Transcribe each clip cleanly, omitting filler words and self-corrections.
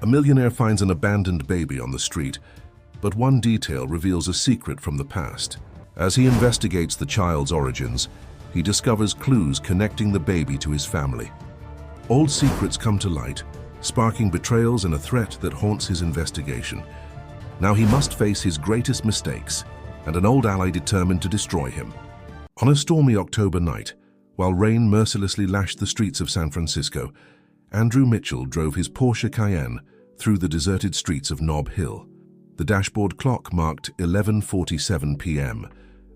A millionaire finds an abandoned baby on the street, but one detail reveals a secret from the past. As he investigates the child's origins, he discovers clues connecting the baby to his family. Old secrets come to light, sparking betrayals and a threat that haunts his investigation. Now he must face his greatest mistakes and an old ally determined to destroy him. On a stormy October night, while rain mercilessly lashed the streets of San Francisco, Andrew Mitchell drove his Porsche Cayenne through the deserted streets of Nob Hill. The dashboard clock marked 11:47 p.m.,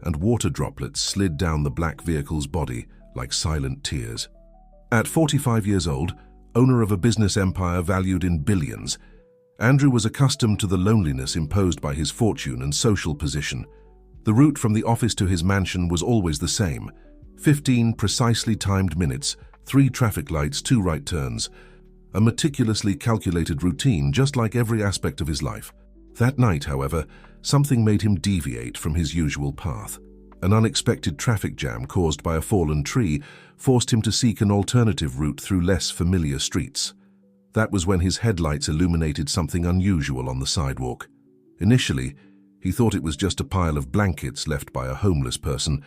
and water droplets slid down the black vehicle's body like silent tears. At 45 years old, owner of a business empire valued in billions, Andrew was accustomed to the loneliness imposed by his fortune and social position. The route from the office to his mansion was always the same: 15 precisely timed minutes, 3 traffic lights, 2 right turns. A meticulously calculated routine, just like every aspect of his life. That night, however, something made him deviate from his usual path. An unexpected traffic jam caused by a fallen tree forced him to seek an alternative route through less familiar streets. That was when his headlights illuminated something unusual on the sidewalk. Initially, he thought it was just a pile of blankets left by a homeless person,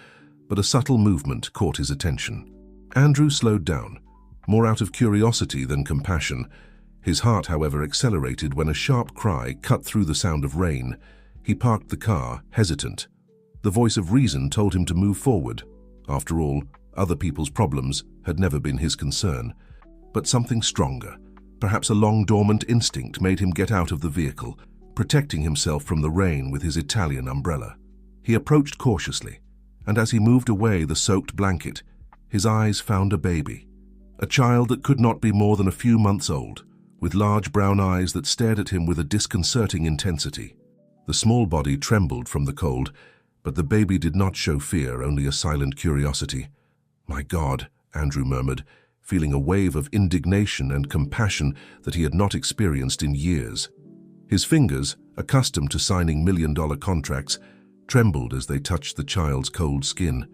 but a subtle movement caught his attention. Andrew slowed down, more out of curiosity than compassion. His heart, however, accelerated when a sharp cry cut through the sound of rain. He parked the car, hesitant. The voice of reason told him to move forward. After all, other people's problems had never been his concern. But something stronger, perhaps a long-dormant instinct, made him get out of the vehicle, protecting himself from the rain with his Italian umbrella. He approached cautiously, and as he moved away the soaked blanket, his eyes found a baby. A child that could not be more than a few months old, with large brown eyes that stared at him with a disconcerting intensity. The small body trembled from the cold, but the baby did not show fear, only a silent curiosity. "My God," Andrew murmured, feeling a wave of indignation and compassion that he had not experienced in years. His fingers, accustomed to signing million-dollar contracts, trembled as they touched the child's cold skin.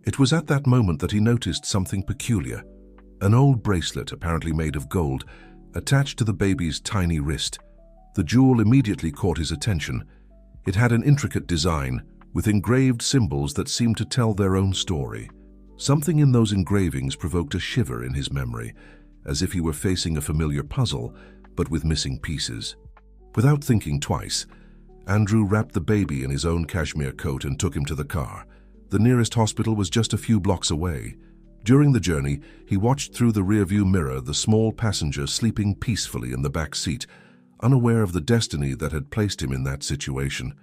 It was at that moment that he noticed something peculiar. An old bracelet, apparently made of gold, attached to the baby's tiny wrist. The jewel immediately caught his attention. It had an intricate design, with engraved symbols that seemed to tell their own story. Something in those engravings provoked a shiver in his memory, as if he were facing a familiar puzzle, but with missing pieces. Without thinking twice, Andrew wrapped the baby in his own cashmere coat and took him to the car. The nearest hospital was just a few blocks away. During the journey, he watched through the rearview mirror the small passenger sleeping peacefully in the back seat, unaware of the destiny that had placed him in that situation.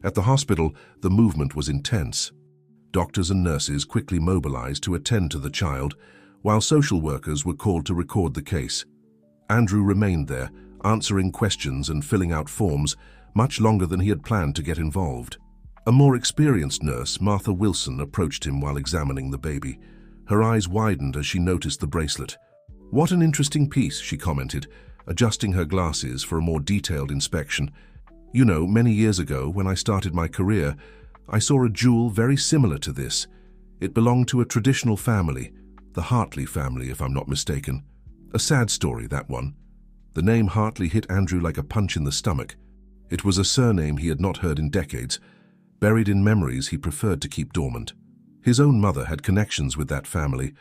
At the hospital, the movement was intense. Doctors and nurses quickly mobilized to attend to the child, while social workers were called to record the case. Andrew remained there, answering questions and filling out forms, much longer than he had planned to get involved. A more experienced nurse, Martha Wilson, approached him while examining the baby. Her eyes widened as she noticed the bracelet. "What an interesting piece," she commented, adjusting her glasses for a more detailed inspection. "You know, many years ago, when I started my career, I saw a jewel very similar to this. It belonged to a traditional family, the Hartley family, if I'm not mistaken. A sad story, that one." The name Hartley hit Andrew like a punch in the stomach. It was a surname he had not heard in decades, buried in memories he preferred to keep dormant. His own mother had connections with that family,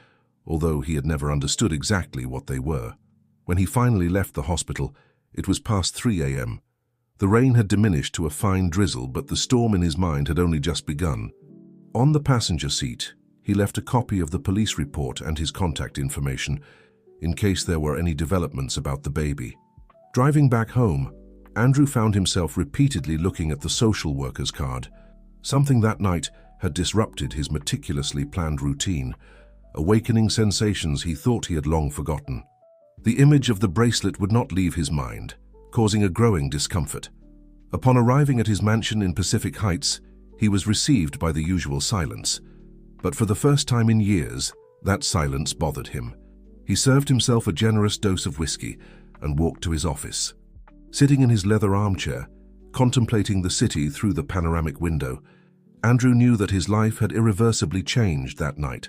although he had never understood exactly what they were. When he finally left the hospital, it was past 3 a.m. The rain had diminished to a fine drizzle, but the storm in his mind had only just begun. On the passenger seat, he left a copy of the police report and his contact information, in case there were any developments about the baby. Driving back home, Andrew found himself repeatedly looking at the social worker's card. Something that night had disrupted his meticulously planned routine, awakening sensations he thought he had long forgotten. The image of the bracelet would not leave his mind, causing a growing discomfort. Upon arriving at his mansion in Pacific Heights, he was received by the usual silence. But for the first time in years, that silence bothered him. He served himself a generous dose of whiskey and walked to his office. Sitting in his leather armchair, contemplating the city through the panoramic window, Andrew knew that his life had irreversibly changed that night.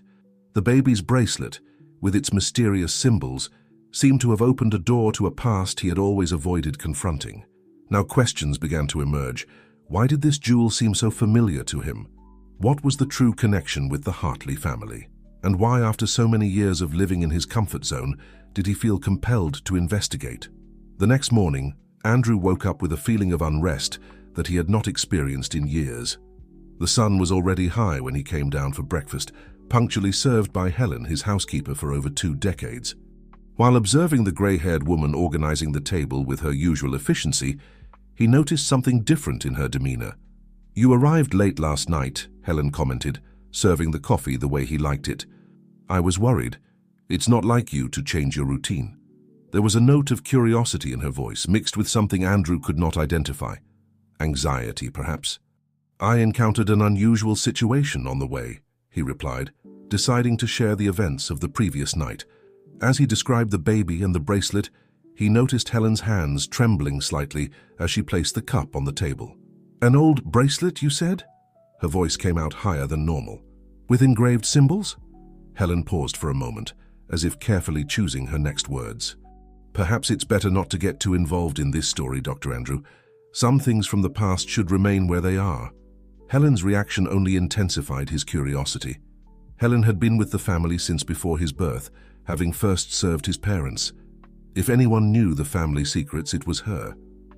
The baby's bracelet, with its mysterious symbols, seemed to have opened a door to a past he had always avoided confronting. Now questions began to emerge. Why did this jewel seem so familiar to him? What was the true connection with the Hartley family? And why, after so many years of living in his comfort zone, did he feel compelled to investigate? The next morning, Andrew woke up with a feeling of unrest that he had not experienced in years. The sun was already high when he came down for breakfast, punctually served by Helen, his housekeeper for over 2 decades. While observing the grey-haired woman organizing the table with her usual efficiency, he noticed something different in her demeanor. "You arrived late last night," Helen commented, serving the coffee the way he liked it. "I was worried. It's not like you to change your routine." There was a note of curiosity in her voice, mixed with something Andrew could not identify. Anxiety, perhaps. "I encountered an unusual situation on the way," he replied, deciding to share the events of the previous night. As he described the baby and the bracelet, he noticed Helen's hands trembling slightly as she placed the cup on the table. "An old bracelet, you said?" Her voice came out higher than normal. "With engraved symbols?" Helen paused for a moment, as if carefully choosing her next words. "Perhaps it's better not to get too involved in this story, Dr. Andrew. Some things from the past should remain where they are." Helen's reaction only intensified his curiosity. Helen had been with the family since before his birth, having first served his parents. If anyone knew the family secrets, it was her.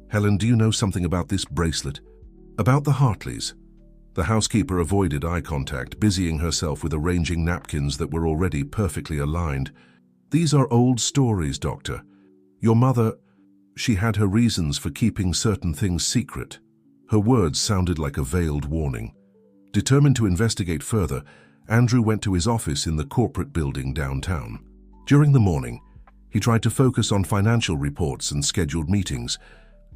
"Helen, do you know something about this bracelet?" "About the Hartleys." The housekeeper avoided eye contact, busying herself with arranging napkins that were already perfectly aligned. "These are old stories, Doctor. Your mother, she had her reasons for keeping certain things secret." Her words sounded like a veiled warning. Determined to investigate further, Andrew went to his office in the corporate building downtown. During the morning, he tried to focus on financial reports and scheduled meetings,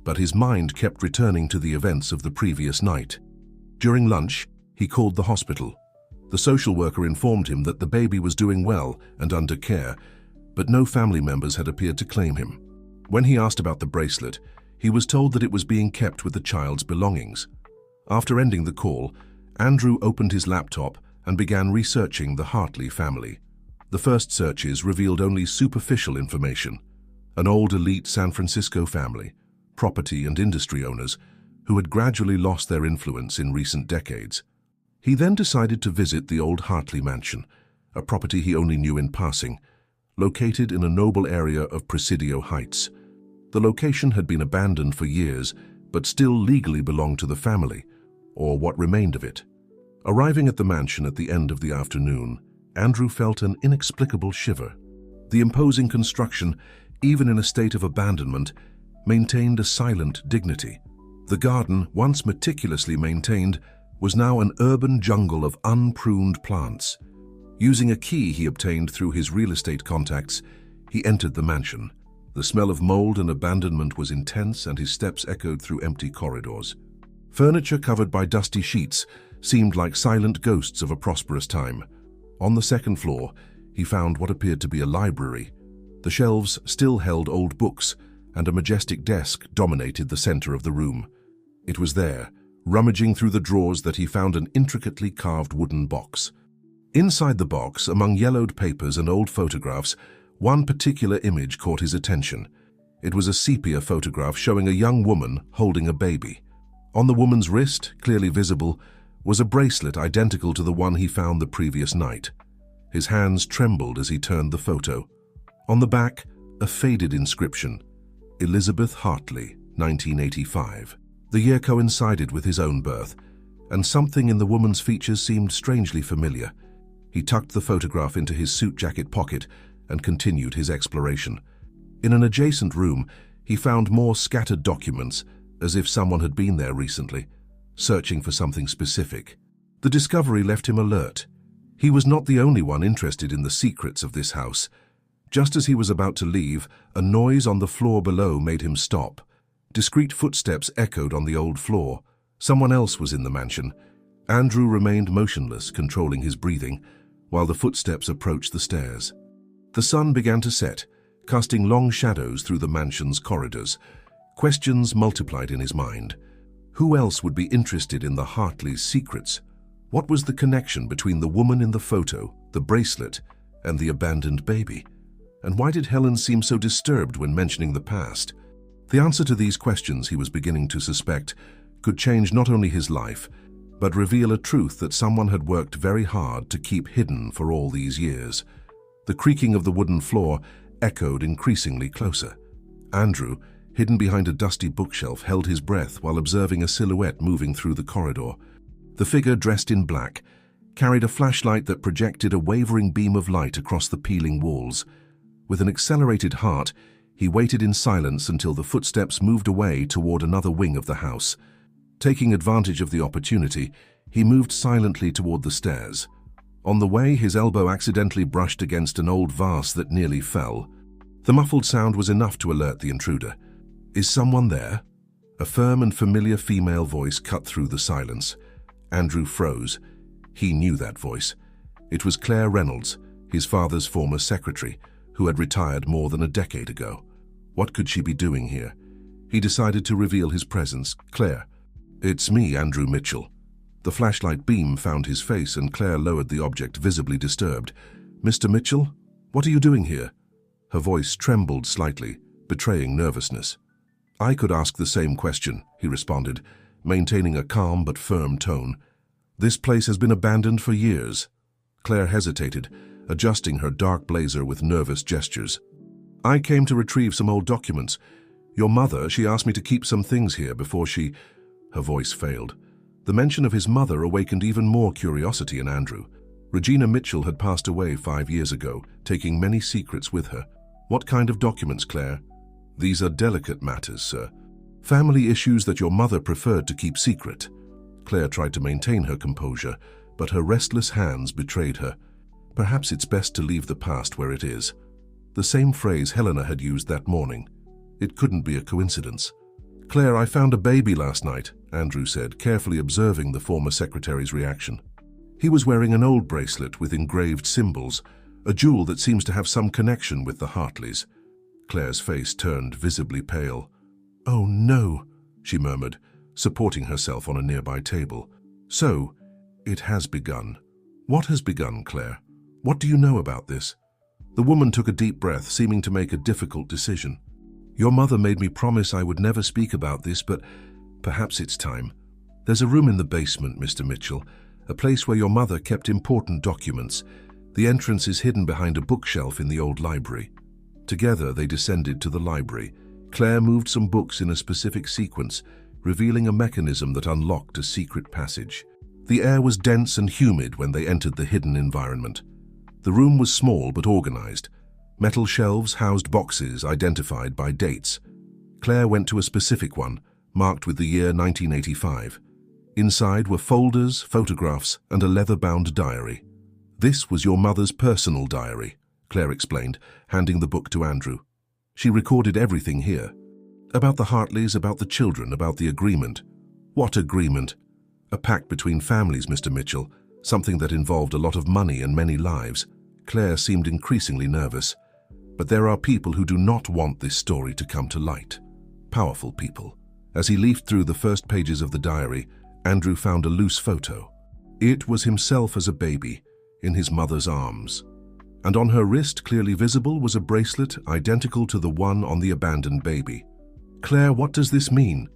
but his mind kept returning to the events of the previous night. During lunch, he called the hospital. The social worker informed him that the baby was doing well and under care, but no family members had appeared to claim him. When he asked about the bracelet, he was told that it was being kept with the child's belongings. After ending the call, Andrew opened his laptop and began researching the Hartley family. The first searches revealed only superficial information: an old elite San Francisco family, property and industry owners, who had gradually lost their influence in recent decades. He then decided to visit the old Hartley mansion, a property he only knew in passing, located in a noble area of Presidio Heights. The location had been abandoned for years, but still legally belonged to the family, or what remained of it. Arriving at the mansion at the end of the afternoon, Andrew felt an inexplicable shiver. The imposing construction, even in a state of abandonment, maintained a silent dignity. The garden, once meticulously maintained, was now an urban jungle of unpruned plants. Using a key he obtained through his real estate contacts, he entered the mansion. The smell of mold and abandonment was intense, and his steps echoed through empty corridors. Furniture covered by dusty sheets seemed like silent ghosts of a prosperous time. On the second floor, he found what appeared to be a library. The shelves still held old books, and a majestic desk dominated the center of the room. It was there, rummaging through the drawers, that he found an intricately carved wooden box. Inside the box, among yellowed papers and old photographs, one particular image caught his attention. It was a sepia photograph showing a young woman holding a baby. On the woman's wrist, clearly visible, was a bracelet identical to the one he found the previous night. His hands trembled as he turned the photo. On the back, a faded inscription: Elizabeth Hartley, 1985. The year coincided with his own birth, and something in the woman's features seemed strangely familiar. He tucked the photograph into his suit jacket pocket and continued his exploration. In an adjacent room, he found more scattered documents, as if someone had been there recently, searching for something specific. The discovery left him alert. He was not the only one interested in the secrets of this house. Just as he was about to leave, a noise on the floor below made him stop. Discreet footsteps echoed on the old floor. Someone else was in the mansion. Andrew remained motionless, controlling his breathing, while the footsteps approached the stairs. The sun began to set, casting long shadows through the mansion's corridors. Questions multiplied in his mind. Who else would be interested in the Hartley's secrets? What was the connection between the woman in the photo, the bracelet, and the abandoned baby? And why did Helen seem so disturbed when mentioning the past? The answer to these questions, he was beginning to suspect, could change not only his life, but reveal a truth that someone had worked very hard to keep hidden for all these years. The creaking of the wooden floor echoed increasingly closer. Andrew, hidden behind a dusty bookshelf, held his breath while observing a silhouette moving through the corridor. The figure, dressed in black, carried a flashlight that projected a wavering beam of light across the peeling walls. With an accelerated heart, he waited in silence until the footsteps moved away toward another wing of the house. Taking advantage of the opportunity, he moved silently toward the stairs. On the way, his elbow accidentally brushed against an old vase that nearly fell. The muffled sound was enough to alert the intruder. "Is someone there?" A firm and familiar female voice cut through the silence. Andrew froze. He knew that voice. It was Claire Reynolds, his father's former secretary, who had retired more than a decade ago. What could she be doing here? He decided to reveal his presence. "Claire." "It's me, Andrew Mitchell." The flashlight beam found his face, and Claire lowered the object, visibly disturbed. "Mr. Mitchell, what are you doing here?" Her voice trembled slightly, betraying nervousness. "I could ask the same question," he responded, maintaining a calm but firm tone. "This place has been abandoned for years." Claire hesitated, adjusting her dark blazer with nervous gestures. "I came to retrieve some old documents. Your mother, she asked me to keep some things here before she—" Her voice failed. The mention of his mother awakened even more curiosity in Andrew. Regina Mitchell had passed away 5 years ago, taking many secrets with her. "What kind of documents, Claire?" "These are delicate matters, sir. Family issues that your mother preferred to keep secret." Claire tried to maintain her composure, but her restless hands betrayed her. "Perhaps it's best to leave the past where it is." The same phrase Helena had used that morning. It couldn't be a coincidence. "Claire, I found a baby last night," Andrew said, carefully observing the former secretary's reaction. He was wearing an old bracelet with engraved symbols, a jewel that seems to have some connection with the Hartleys. Claire's face turned visibly pale. "Oh no," she murmured, supporting herself on a nearby table. "So, it has begun." "What has begun, Claire? What do you know about this?" The woman took a deep breath, seeming to make a difficult decision. "Your mother made me promise I would never speak about this, but perhaps it's time. There's a room in the basement, Mr. Mitchell, a place where your mother kept important documents. The entrance is hidden behind a bookshelf in the old library." Together, they descended to the library. Claire moved some books in a specific sequence, revealing a mechanism that unlocked a secret passage. The air was dense and humid when they entered the hidden environment. The room was small but organized. Metal shelves housed boxes identified by dates. Claire went to a specific one, marked with the year 1985. Inside were folders, photographs, and a leather-bound diary. "This was your mother's personal diary," Claire explained, handing the book to Andrew. "She recorded everything here. About the Hartleys, about the children, about the agreement." "What agreement?" "A pact between families, Mr. Mitchell, something that involved a lot of money and many lives." Claire seemed increasingly nervous. "But there are people who do not want this story to come to light. Powerful people." As he leafed through the first pages of the diary, Andrew found a loose photo. It was himself as a baby, in his mother's arms. And on her wrist, clearly visible, was a bracelet identical to the one on the abandoned baby. "Claire, what does this mean?"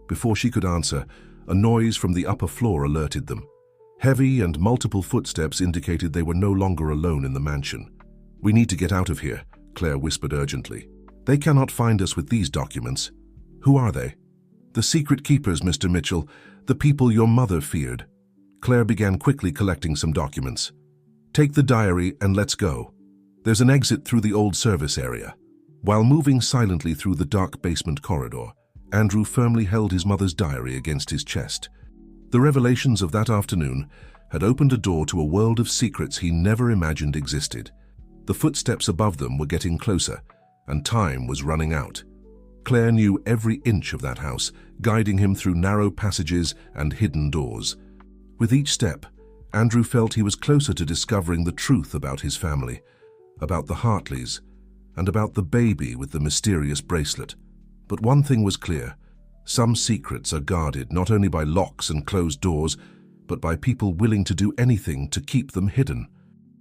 Before she could answer, a noise from the upper floor alerted them. Heavy and multiple footsteps indicated they were no longer alone in the mansion. "We need to get out of here," Claire whispered urgently. "They cannot find us with these documents." "Who are they?" "The secret keepers, Mr. Mitchell, the people your mother feared." Claire began quickly collecting some documents. "Take the diary and let's go. There's an exit through the old service area." While moving silently through the dark basement corridor, Andrew firmly held his mother's diary against his chest. The revelations of that afternoon had opened a door to a world of secrets he never imagined existed. The footsteps above them were getting closer, and time was running out. Claire knew every inch of that house, guiding him through narrow passages and hidden doors. With each step, Andrew felt he was closer to discovering the truth about his family, about the Hartleys, and about the baby with the mysterious bracelet. But one thing was clear: some secrets are guarded not only by locks and closed doors, but by people willing to do anything to keep them hidden.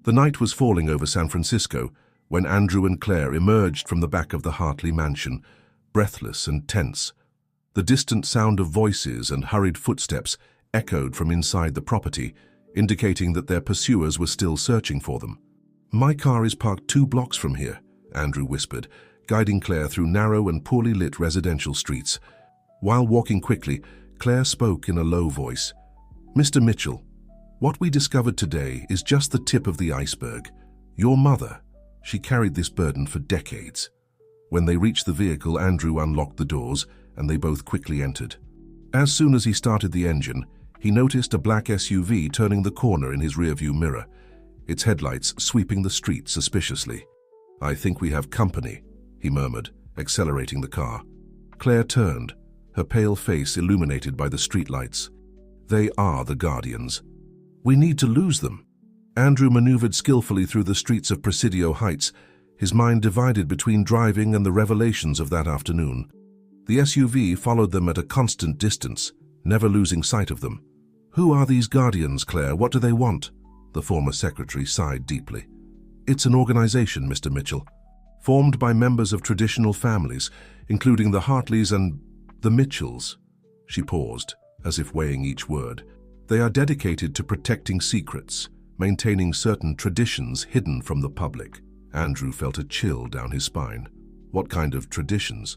The night was falling over San Francisco, when Andrew and Claire emerged from the back of the Hartley mansion, breathless and tense. The distant sound of voices and hurried footsteps echoed from inside the property, indicating that their pursuers were still searching for them. "My car is parked 2 blocks from here," Andrew whispered, guiding Claire through narrow and poorly lit residential streets. While walking quickly, Claire spoke in a low voice. "Mr. Mitchell, what we discovered today is just the tip of the iceberg. Your mother, she carried this burden for decades." When they reached the vehicle, Andrew unlocked the doors, and they both quickly entered. As soon as he started the engine, he noticed a black SUV turning the corner in his rearview mirror, its headlights sweeping the street suspiciously. "I think we have company," he murmured, accelerating the car. Claire turned, her pale face illuminated by the streetlights. "They are the Guardians. We need to lose them." Andrew maneuvered skillfully through the streets of Presidio Heights, his mind divided between driving and the revelations of that afternoon. The SUV followed them at a constant distance, never losing sight of them. "Who are these Guardians, Claire? What do they want?" The former secretary sighed deeply. "It's an organization, Mr. Mitchell, formed by members of traditional families, including the Hartleys and the Mitchells." She paused, as if weighing each word. "They are dedicated to protecting secrets, maintaining certain traditions hidden from the public." Andrew felt a chill down his spine. What kind of traditions?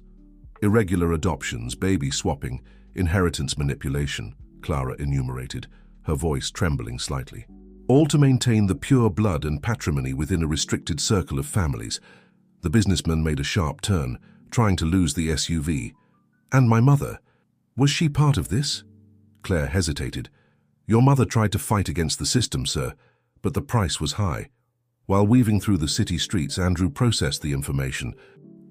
"Irregular adoptions, baby swapping, inheritance manipulation," Clara enumerated, her voice trembling slightly. "All to maintain the pure blood and patrimony within a restricted circle of families." The businessman made a sharp turn, trying to lose the SUV. "And my mother, was she part of this?" Claire hesitated. "Your mother tried to fight against the system, sir, but the price was high." While weaving through the city streets, Andrew processed the information.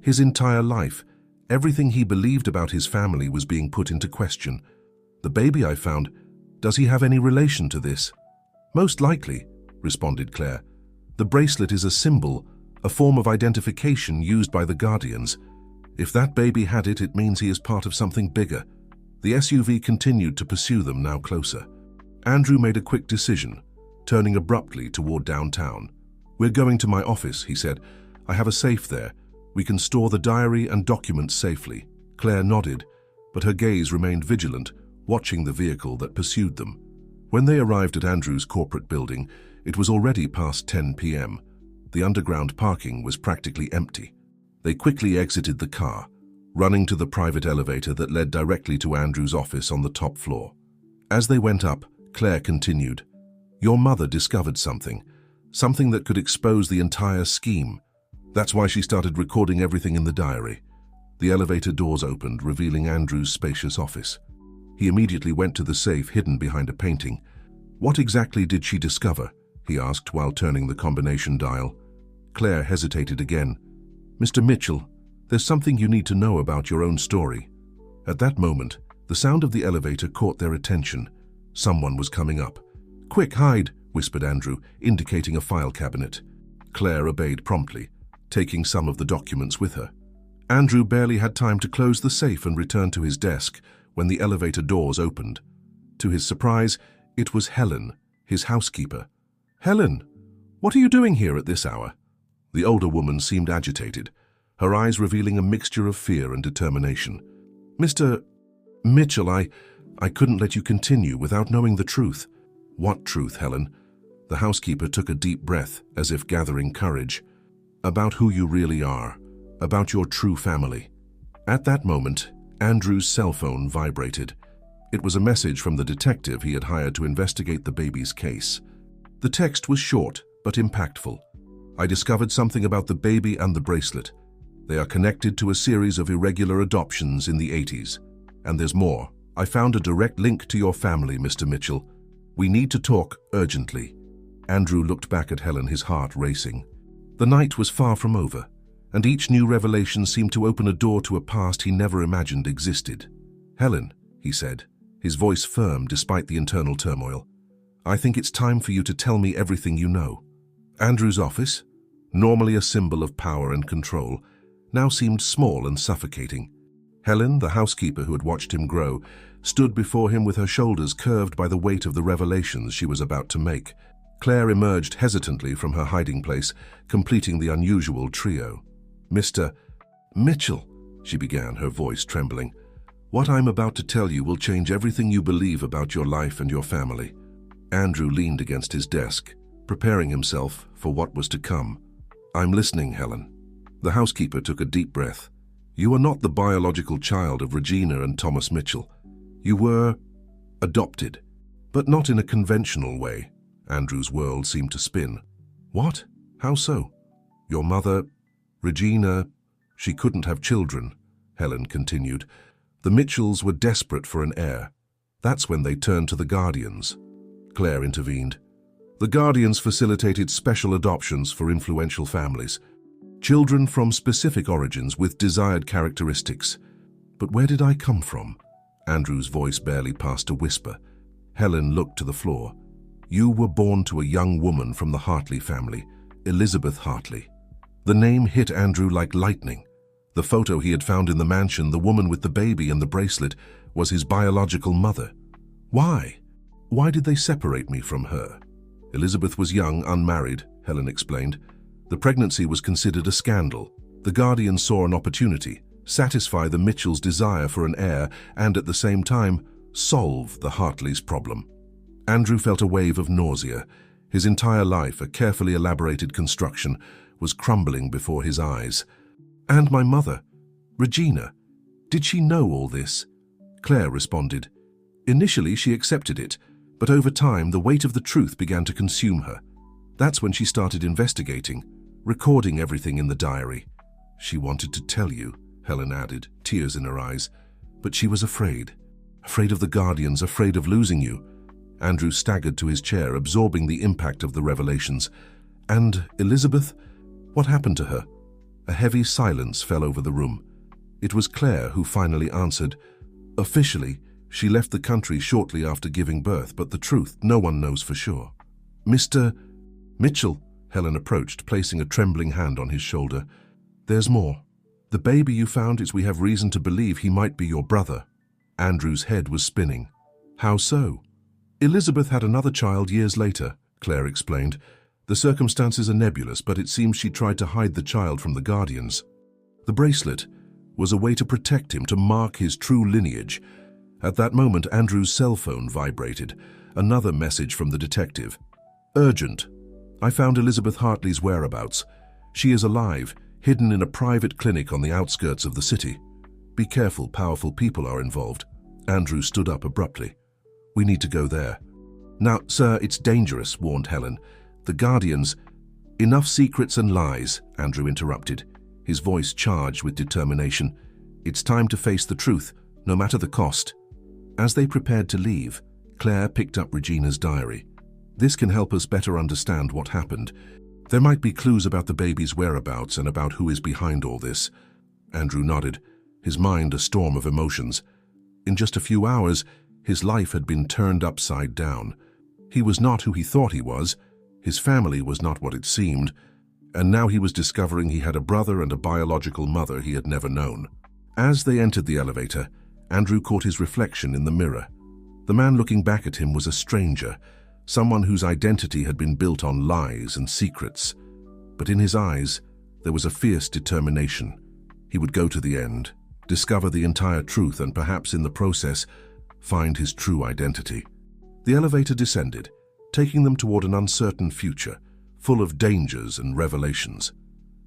His entire life, everything he believed about his family was being put into question. "The baby I found, does he have any relation to this?" "Most likely," responded Claire. "The bracelet is a symbol, a form of identification used by the Guardians. If that baby had it, it means he is part of something bigger." The SUV continued to pursue them, now closer. Andrew made a quick decision, turning abruptly toward downtown. "We're going to my office," he said. "I have a safe there. We can store the diary and documents safely." Claire nodded, but her gaze remained vigilant, watching the vehicle that pursued them. When they arrived at Andrew's corporate building, it was already past 10 p.m. The underground parking was practically empty. They quickly exited the car, running to the private elevator that led directly to Andrew's office on the top floor. As they went up, Claire continued, "Your mother discovered something that could expose the entire scheme. That's why she started recording everything in the diary." The elevator doors opened, revealing Andrew's spacious office. He immediately went to the safe hidden behind a painting. "What exactly did she discover?" he asked while turning the combination dial. Claire hesitated again. "Mr. Mitchell, there's something you need to know about your own story." At that moment, the sound of the elevator caught their attention. Someone was coming up. "Quick, hide," whispered Andrew, indicating a file cabinet. Claire obeyed promptly, taking some of the documents with her. Andrew barely had time to close the safe and return to his desk when the elevator doors opened. To his surprise, it was Helen, his housekeeper. "Helen, what are you doing here at this hour?" The older woman seemed agitated, her eyes revealing a mixture of fear and determination. "Mr. Mitchell, I couldn't let you continue without knowing the truth." "What truth, Helen?" The housekeeper took a deep breath, as if gathering courage. "About who you really are, about your true family." At that moment, Andrew's cell phone vibrated. It was a message from the detective he had hired to investigate the baby's case. The text was short but impactful. "I discovered something about the baby and the bracelet. They are connected to a series of irregular adoptions in the 80s. And there's more. I found a direct link to your family, Mr. Mitchell. We need to talk urgently." Andrew looked back at Helen, his heart racing. The night was far from over, and each new revelation seemed to open a door to a past he never imagined existed. "Helen," he said, his voice firm despite the internal turmoil, "I think it's time for you to tell me everything you know." Andrew's office, normally a symbol of power and control, now seemed small and suffocating. Helen, the housekeeper who had watched him grow, stood before him with her shoulders curved by the weight of the revelations she was about to make. Claire emerged hesitantly from her hiding place, completing the unusual trio. "Mr. Mitchell," she began, her voice trembling, "what I'm about to tell you will change everything you believe about your life and your family." Andrew leaned against his desk, preparing himself for what was to come. "I'm listening, Helen." The housekeeper took a deep breath. "You are not the biological child of Regina and Thomas Mitchell. You were adopted, but not in a conventional way." Andrew's world seemed to spin. "What? How so?" "Your mother, Regina, she couldn't have children," Helen continued. "The Mitchells were desperate for an heir. That's when they turned to the guardians." Claire intervened. "The guardians facilitated special adoptions for influential families. Children from specific origins with desired characteristics. But where did I come from?" Andrew's voice barely passed a whisper. Helen looked to the floor. "You were born to a young woman from the Hartley family, Elizabeth Hartley." The name hit Andrew like lightning. The photo he had found in the mansion, the woman with the baby and the bracelet, was his biological mother. Why? Why did they separate me from her? Elizabeth was young, unmarried, Helen explained. The pregnancy was considered a scandal. The guardian saw an opportunity, satisfy the Mitchells' desire for an heir, and at the same time, solve the Hartleys' problem. Andrew felt a wave of nausea. His entire life, a carefully elaborated construction, was crumbling before his eyes. "And my mother, Regina, did she know all this?" Claire responded. "Initially, she accepted it, but over time, the weight of the truth began to consume her. That's when she started investigating, recording everything in the diary. She wanted to tell you," Helen added, tears in her eyes, "but she was afraid. Afraid of the guardians, afraid of losing you." Andrew staggered to his chair, absorbing the impact of the revelations. "And Elizabeth? What happened to her?" A heavy silence fell over the room. It was Claire who finally answered. "Officially, she left the country shortly after giving birth, but the truth, no one knows for sure." "Mr. Mitchell," Helen approached, placing a trembling hand on his shoulder. "There's more. The baby you found is we have reason to believe he might be your brother." Andrew's head was spinning. "How so?" "Elizabeth had another child years later," Claire explained. "The circumstances are nebulous, but it seems she tried to hide the child from the guardians. The bracelet was a way to protect him, to mark his true lineage." At that moment, Andrew's cell phone vibrated. Another message from the detective. "Urgent. I found Elizabeth Hartley's whereabouts. She is alive, hidden in a private clinic on the outskirts of the city. Be careful, powerful people are involved." Andrew stood up abruptly. "We need to go there." "Now, sir, it's dangerous," warned Helen. "The guardians—" "Enough secrets and lies," Andrew interrupted, his voice charged with determination. "It's time to face the truth, no matter the cost." As they prepared to leave, Claire picked up Regina's diary. "This can help us better understand what happened. There might be clues about the baby's whereabouts and about who is behind all this." Andrew nodded, his mind a storm of emotions. In just a few hours, his life had been turned upside down. He was not who he thought he was. His family was not what it seemed. And now he was discovering he had a brother and a biological mother he had never known. As they entered the elevator, Andrew caught his reflection in the mirror. The man looking back at him was a stranger, someone whose identity had been built on lies and secrets. But in his eyes, there was a fierce determination. He would go to the end, discover the entire truth, and perhaps in the process, find his true identity. The elevator descended, taking them toward an uncertain future, full of dangers and revelations.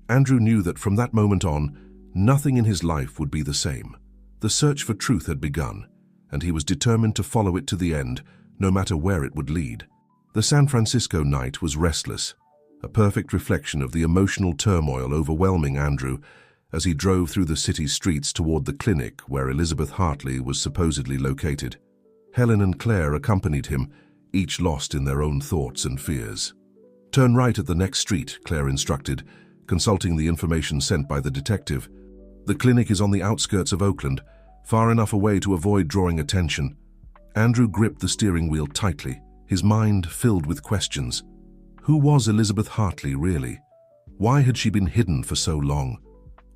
Andrew knew that from that moment on, nothing in his life would be the same. The search for truth had begun, and he was determined to follow it to the end, no matter where it would lead. The San Francisco night was restless, a perfect reflection of the emotional turmoil overwhelming Andrew as he drove through the city's streets toward the clinic where Elizabeth Hartley was supposedly located. Helen and Claire accompanied him, each lost in their own thoughts and fears. "Turn right at the next street," Claire instructed, consulting the information sent by the detective. "The clinic is on the outskirts of Oakland, far enough away to avoid drawing attention." Andrew gripped the steering wheel tightly, his mind filled with questions. Who was Elizabeth Hartley really? Why had she been hidden for so long?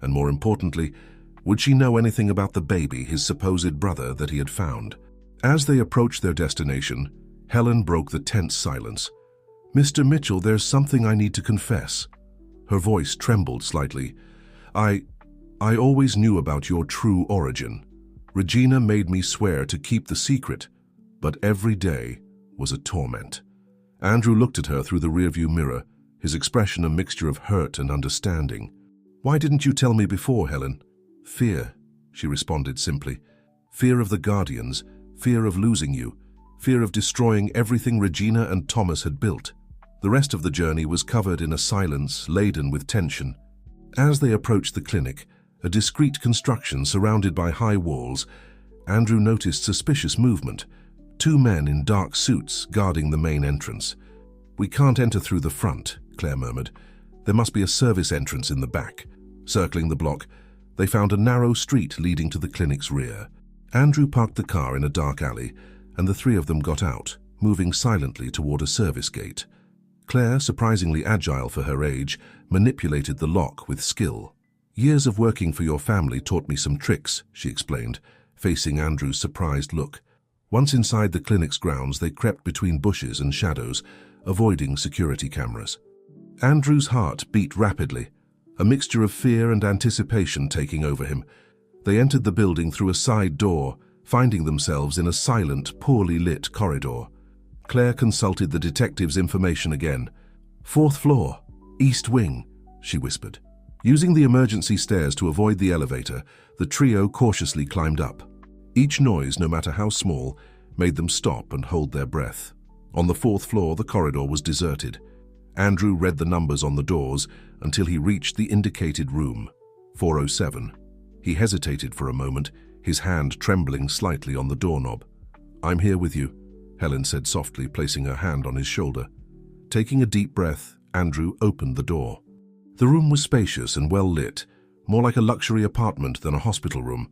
And more importantly, would she know anything about the baby, his supposed brother, that he had found? As they approached their destination, Helen broke the tense silence. "Mr. Mitchell, there's something I need to confess." Her voice trembled slightly. I always knew about your true origin. Regina made me swear to keep the secret, but every day was a torment." Andrew looked at her through the rearview mirror, his expression a mixture of hurt and understanding. "Why didn't you tell me before, Helen?" "Fear," she responded simply. "Fear of the Guardians, fear of losing you, fear of destroying everything Regina and Thomas had built." The rest of the journey was covered in a silence laden with tension. As they approached the clinic, a discreet construction surrounded by high walls, Andrew noticed suspicious movement. 2 men in dark suits guarding the main entrance. "We can't enter through the front," Claire murmured. "There must be a service entrance in the back." Circling the block, they found a narrow street leading to the clinic's rear. Andrew parked the car in a dark alley, and the 3 of them got out, moving silently toward a service gate. Claire, surprisingly agile for her age, manipulated the lock with skill. "Years of working for your family taught me some tricks," she explained, facing Andrew's surprised look. Once inside the clinic's grounds, they crept between bushes and shadows, avoiding security cameras. Andrew's heart beat rapidly, a mixture of fear and anticipation taking over him. They entered the building through a side door, finding themselves in a silent, poorly lit corridor. Claire consulted the detective's information again. "4th floor, East Wing," she whispered. Using the emergency stairs to avoid the elevator, the trio cautiously climbed up. Each noise, no matter how small, made them stop and hold their breath. On the 4th floor, the corridor was deserted. Andrew read the numbers on the doors until he reached the indicated room, 407. He hesitated for a moment, his hand trembling slightly on the doorknob. "I'm here with you," Helen said softly, placing her hand on his shoulder. Taking a deep breath, Andrew opened the door. The room was spacious and well lit, more like a luxury apartment than a hospital room.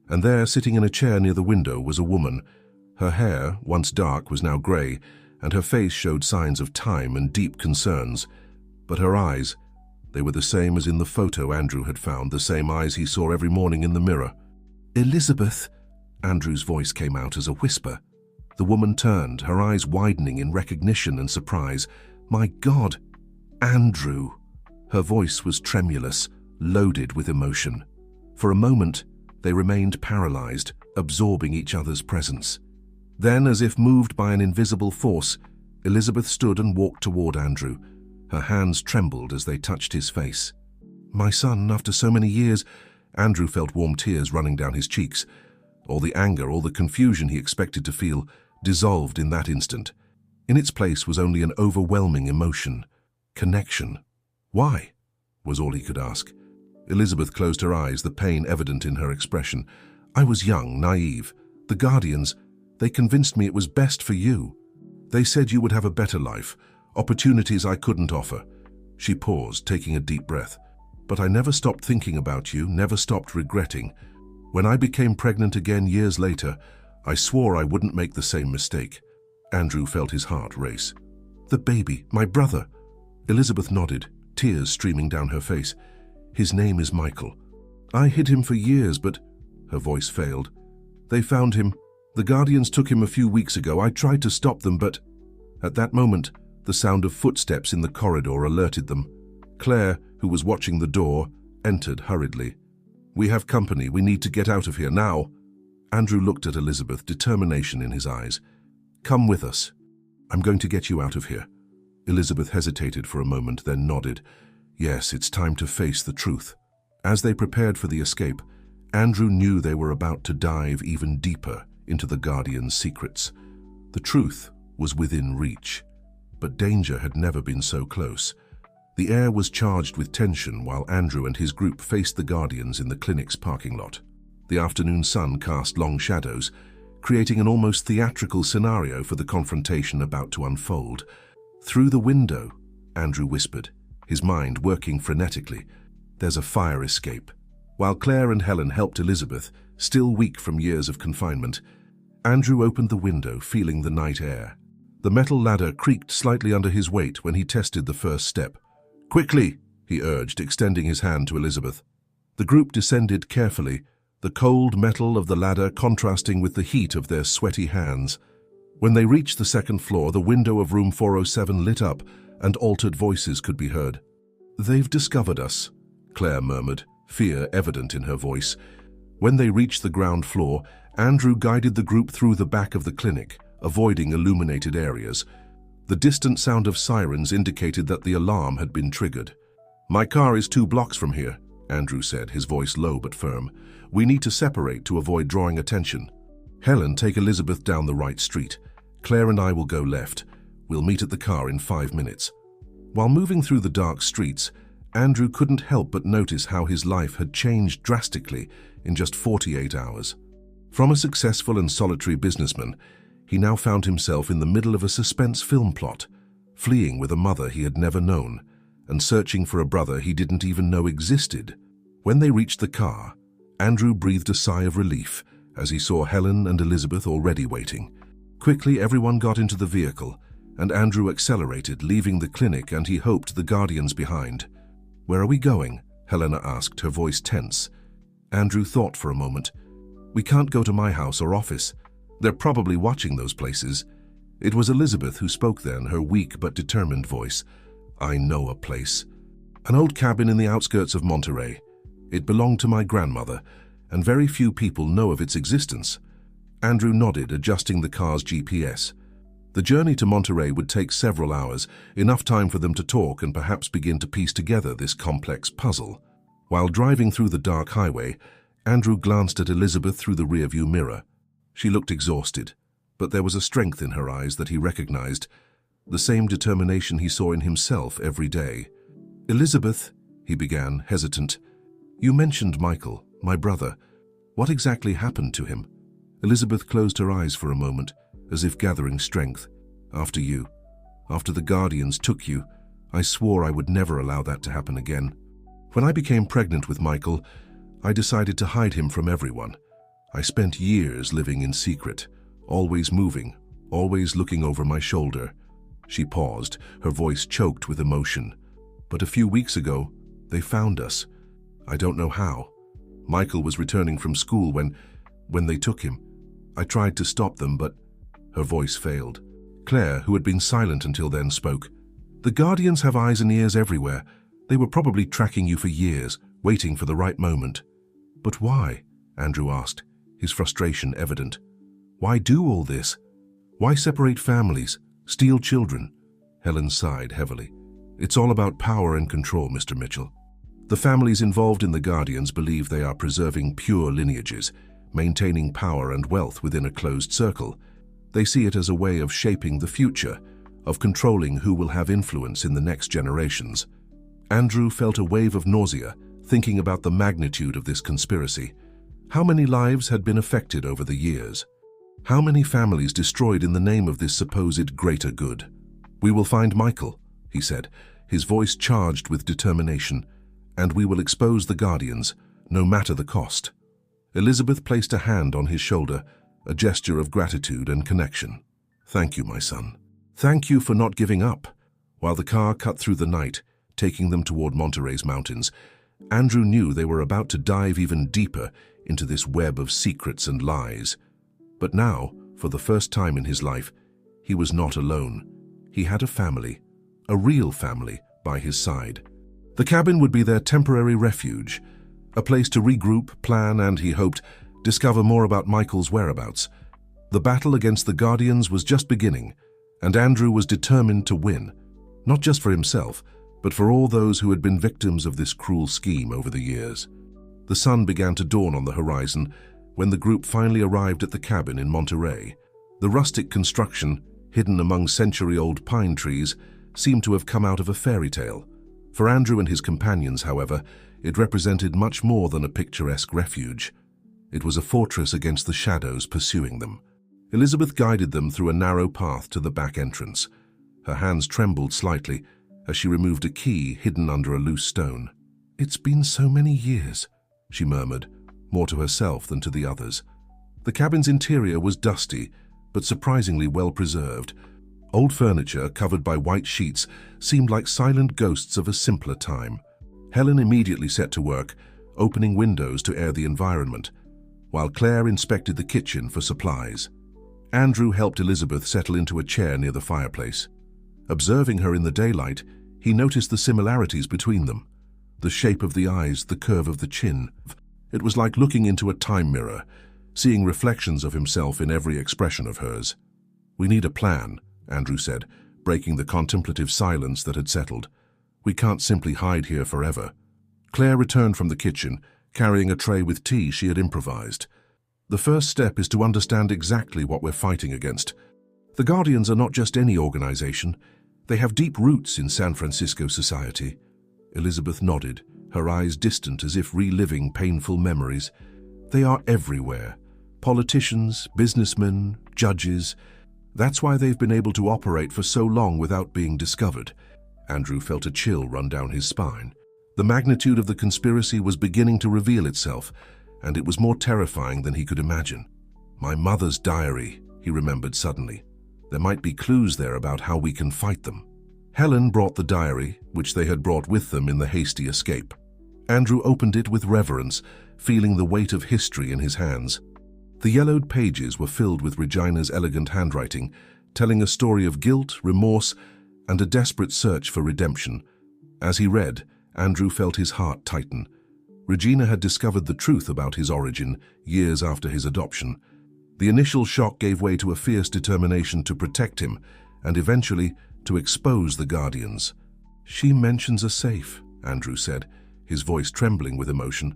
And there, sitting in a chair near the window, was a woman. Her hair, once dark, was now grey, and her face showed signs of time and deep concerns. But her eyes, they were the same as in the photo Andrew had found, the same eyes he saw every morning in the mirror. "Elizabeth," Andrew's voice came out as a whisper. The woman turned, her eyes widening in recognition and surprise. "My God, Andrew!" Her voice was tremulous, loaded with emotion. For a moment, they remained paralyzed, absorbing each other's presence. Then, as if moved by an invisible force, Elizabeth stood and walked toward Andrew. Her hands trembled as they touched his face. "My son, after so many years..." Andrew felt warm tears running down his cheeks. All the anger, all the confusion he expected to feel, dissolved in that instant. In its place was only an overwhelming emotion. Connection. "Why?" was all he could ask. Elizabeth closed her eyes, the pain evident in her expression. "I was young, naive. The Guardians, they convinced me it was best for you. They said you would have a better life, opportunities I couldn't offer." She paused, taking a deep breath. "But I never stopped thinking about you, never stopped regretting. When I became pregnant again years later, I swore I wouldn't make the same mistake." Andrew felt his heart race. "The baby, my brother." Elizabeth nodded, tears streaming down her face. "His name is Michael. I hid him for years, but..." Her voice failed. "They found him. The Guardians took him a few weeks ago. I tried to stop them, but..." At that moment, the sound of footsteps in the corridor alerted them. Claire, who was watching the door, entered hurriedly. "We have company. We need to get out of here now." Andrew looked at Elizabeth, determination in his eyes. "Come with us. I'm going to get you out of here." Elizabeth hesitated for a moment, then nodded. Yes, it's time to face the truth. As they prepared for the escape, Andrew knew they were about to dive even deeper into the Guardian's secrets. The truth was within reach, but danger had never been so close. The air was charged with tension while Andrew and his group faced the Guardians in the clinic's parking lot. The afternoon sun cast long shadows, creating an almost theatrical scenario for the confrontation about to unfold. "Through the window," Andrew whispered, his mind working frenetically. "There's a fire escape." While Claire and Helen helped Elizabeth, still weak from years of confinement, Andrew opened the window, feeling the night air. The metal ladder creaked slightly under his weight when he tested the first step. "Quickly," he urged, extending his hand to Elizabeth. The group descended carefully, the cold metal of the ladder contrasting with the heat of their sweaty hands. When they reached the second floor, the window of room 407 lit up and altered voices could be heard. "They've discovered us," Claire murmured, fear evident in her voice. When they reached the ground floor, Andrew guided the group through the back of the clinic, avoiding illuminated areas. The distant sound of sirens indicated that the alarm had been triggered. "My car is 2 blocks from here," Andrew said, his voice low but firm. "We need to separate to avoid drawing attention. Helen, take Elizabeth down the right street. Claire and I will go left. We'll meet at the car in 5 minutes." While moving through the dark streets, Andrew couldn't help but notice how his life had changed drastically in just 48 hours. From a successful and solitary businessman, he now found himself in the middle of a suspense film plot, fleeing with a mother he had never known, and searching for a brother he didn't even know existed. When they reached the car, Andrew breathed a sigh of relief as he saw Helen and Elizabeth already waiting. Quickly, everyone got into the vehicle, and Andrew accelerated, leaving the clinic, and he hoped the guardians behind. "Where are we going?" Helena asked, her voice tense. Andrew thought for a moment. "We can't go to my house or office. They're probably watching those places." It was Elizabeth who spoke then, her weak but determined voice. "I know a place. An old cabin in the outskirts of Monterey. It belonged to my grandmother, and very few people know of its existence." Andrew nodded, adjusting the car's GPS. The journey to Monterey would take several hours, enough time for them to talk and perhaps begin to piece together this complex puzzle. While driving through the dark highway, Andrew glanced at Elizabeth through the rearview mirror. She looked exhausted, but there was a strength in her eyes that he recognized, the same determination he saw in himself every day. "Elizabeth," he began, hesitant, "you mentioned Michael, my brother. What exactly happened to him?" Elizabeth closed her eyes for a moment, as if gathering strength. "After you, after the guardians took you, I swore I would never allow that to happen again. When I became pregnant with Michael, I decided to hide him from everyone. I spent years living in secret, always moving, always looking over my shoulder." She paused, her voice choked with emotion. "But a few weeks ago, they found us. I don't know how. Michael was returning from school when they took him. I tried to stop them, but..." Her voice failed. Claire, who had been silent until then, spoke. "The guardians have eyes and ears everywhere. They were probably tracking you for years, waiting for the right moment." "But why?" Andrew asked, his frustration evident. "Why do all this? Why separate families, steal children?" Helen sighed heavily. "It's all about power and control, Mr. Mitchell. The families involved in the guardians believe they are preserving pure lineages, maintaining power and wealth within a closed circle. They see it as a way of shaping the future, of controlling who will have influence in the next generations." Andrew felt a wave of nausea, thinking about the magnitude of this conspiracy. How many lives had been affected over the years? How many families destroyed in the name of this supposed greater good? "We will find Michael," he said, his voice charged with determination, "and we will expose the guardians, no matter the cost." Elizabeth placed a hand on his shoulder, a gesture of gratitude and connection. "Thank you, my son. Thank you for not giving up." While the car cut through the night, taking them toward Monterey's mountains, Andrew knew they were about to dive even deeper into this web of secrets and lies. But now, for the first time in his life, he was not alone. He had a family, a real family, by his side. The cabin would be their temporary refuge, a place to regroup, plan, and, he hoped, discover more about Michael's whereabouts. The battle against the Guardians was just beginning, and Andrew was determined to win, not just for himself, but for all those who had been victims of this cruel scheme over the years. The sun began to dawn on the horizon when the group finally arrived at the cabin in Monterey. The rustic construction, hidden among century-old pine trees, seemed to have come out of a fairy tale. For Andrew and his companions, however, it represented much more than a picturesque refuge. It was a fortress against the shadows pursuing them. Elizabeth guided them through a narrow path to the back entrance. Her hands trembled slightly as she removed a key hidden under a loose stone. "It's been so many years," she murmured, more to herself than to the others. The cabin's interior was dusty, but surprisingly well preserved. Old furniture, covered by white sheets, seemed like silent ghosts of a simpler time. Helen immediately set to work, opening windows to air the environment, while Claire inspected the kitchen for supplies. Andrew helped Elizabeth settle into a chair near the fireplace. Observing her in the daylight, he noticed the similarities between them. The shape of the eyes, the curve of the chin. It was like looking into a time mirror, seeing reflections of himself in every expression of hers. "We need a plan," Andrew said, breaking the contemplative silence that had settled. "We can't simply hide here forever." Claire returned from the kitchen, carrying a tray with tea she had improvised. "The first step is to understand exactly what we're fighting against. The Guardians are not just any organization. They have deep roots in San Francisco society." Elizabeth nodded, her eyes distant as if reliving painful memories. "They are everywhere. Politicians, businessmen, judges. That's why they've been able to operate for so long without being discovered." Andrew felt a chill run down his spine. The magnitude of the conspiracy was beginning to reveal itself, and it was more terrifying than he could imagine. "My mother's diary," he remembered suddenly. "There might be clues there about how we can fight them." Helen brought the diary, which they had brought with them in the hasty escape. Andrew opened it with reverence, feeling the weight of history in his hands. The yellowed pages were filled with Regina's elegant handwriting, telling a story of guilt, remorse, and a desperate search for redemption. As he read, Andrew felt his heart tighten. Regina had discovered the truth about his origin years after his adoption. The initial shock gave way to a fierce determination to protect him, and eventually to expose the Guardians. "She mentions a safe," Andrew said, his voice trembling with emotion.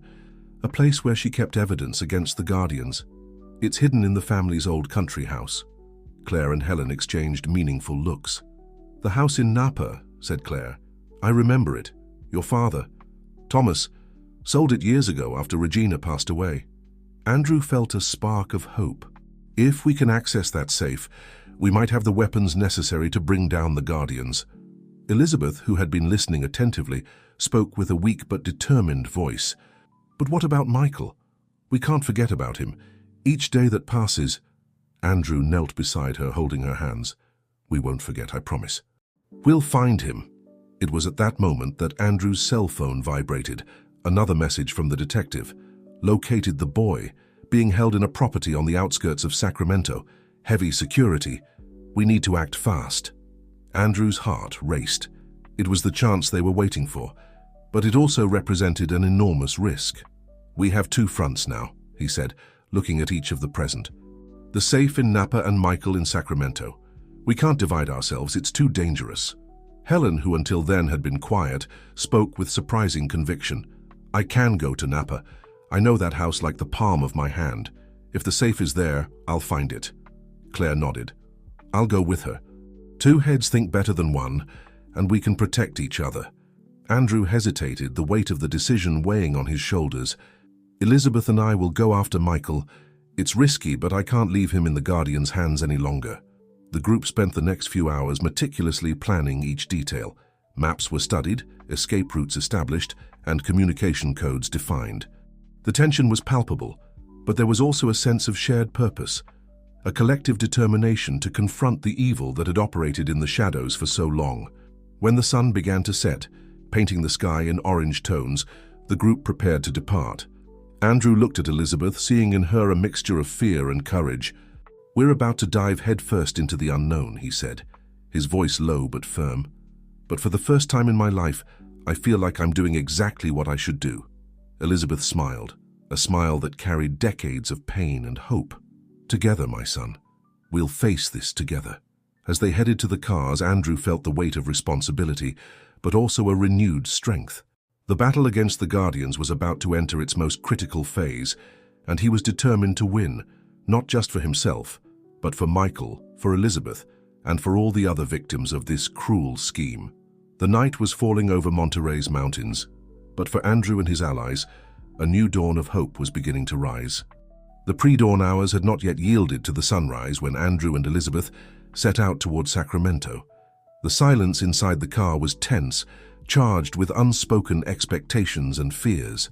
"A place where she kept evidence against the Guardians. It's hidden in the family's old country house." Claire and Helen exchanged meaningful looks. "The house in Napa," said Claire. "I remember it. Your father, Thomas, sold it years ago after Regina passed away." Andrew felt a spark of hope. If we can access that safe, we might have the weapons necessary to bring down the Guardians. Elizabeth, who had been listening attentively, spoke with a weak but determined voice. "But what about Michael? We can't forget about him. Each day that passes—" Andrew knelt beside her, holding her hands. "We won't forget, I promise. We'll find him." It was at that moment that Andrew's cell phone vibrated. Another message from the detective. "Located the boy, being held in a property on the outskirts of Sacramento. Heavy security. We need to act fast." Andrew's heart raced. It was the chance they were waiting for, but it also represented an enormous risk. "We have two fronts now," he said, looking at each of the present. "The safe in Napa and Michael in Sacramento. We can't divide ourselves, it's too dangerous." Helen, who until then had been quiet, spoke with surprising conviction. "I can go to Napa. I know that house like the palm of my hand. If the safe is there, I'll find it." Claire nodded. "I'll go with her. Two heads think better than one, and we can protect each other." Andrew hesitated, the weight of the decision weighing on his shoulders. "Elizabeth and I will go after Michael. It's risky, but I can't leave him in the Guardians' hands any longer." The group spent the next few hours meticulously planning each detail. Maps were studied, escape routes established, and communication codes defined. The tension was palpable, but there was also a sense of shared purpose, a collective determination to confront the evil that had operated in the shadows for so long. When the sun began to set, painting the sky in orange tones, the group prepared to depart. Andrew looked at Elizabeth, seeing in her a mixture of fear and courage. "We're about to dive headfirst into the unknown," he said, his voice low but firm. "But for the first time in my life, I feel like I'm doing exactly what I should do." Elizabeth smiled, a smile that carried decades of pain and hope. "Together, my son. We'll face this together." As they headed to the cars, Andrew felt the weight of responsibility, but also a renewed strength. The battle against the Guardians was about to enter its most critical phase, and he was determined to win, not just for himself, but for Michael, for Elizabeth, and for all the other victims of this cruel scheme. The night was falling over Monterey's mountains, but for Andrew and his allies, a new dawn of hope was beginning to rise. The pre-dawn hours had not yet yielded to the sunrise when Andrew and Elizabeth set out toward Sacramento. The silence inside the car was tense, charged with unspoken expectations and fears.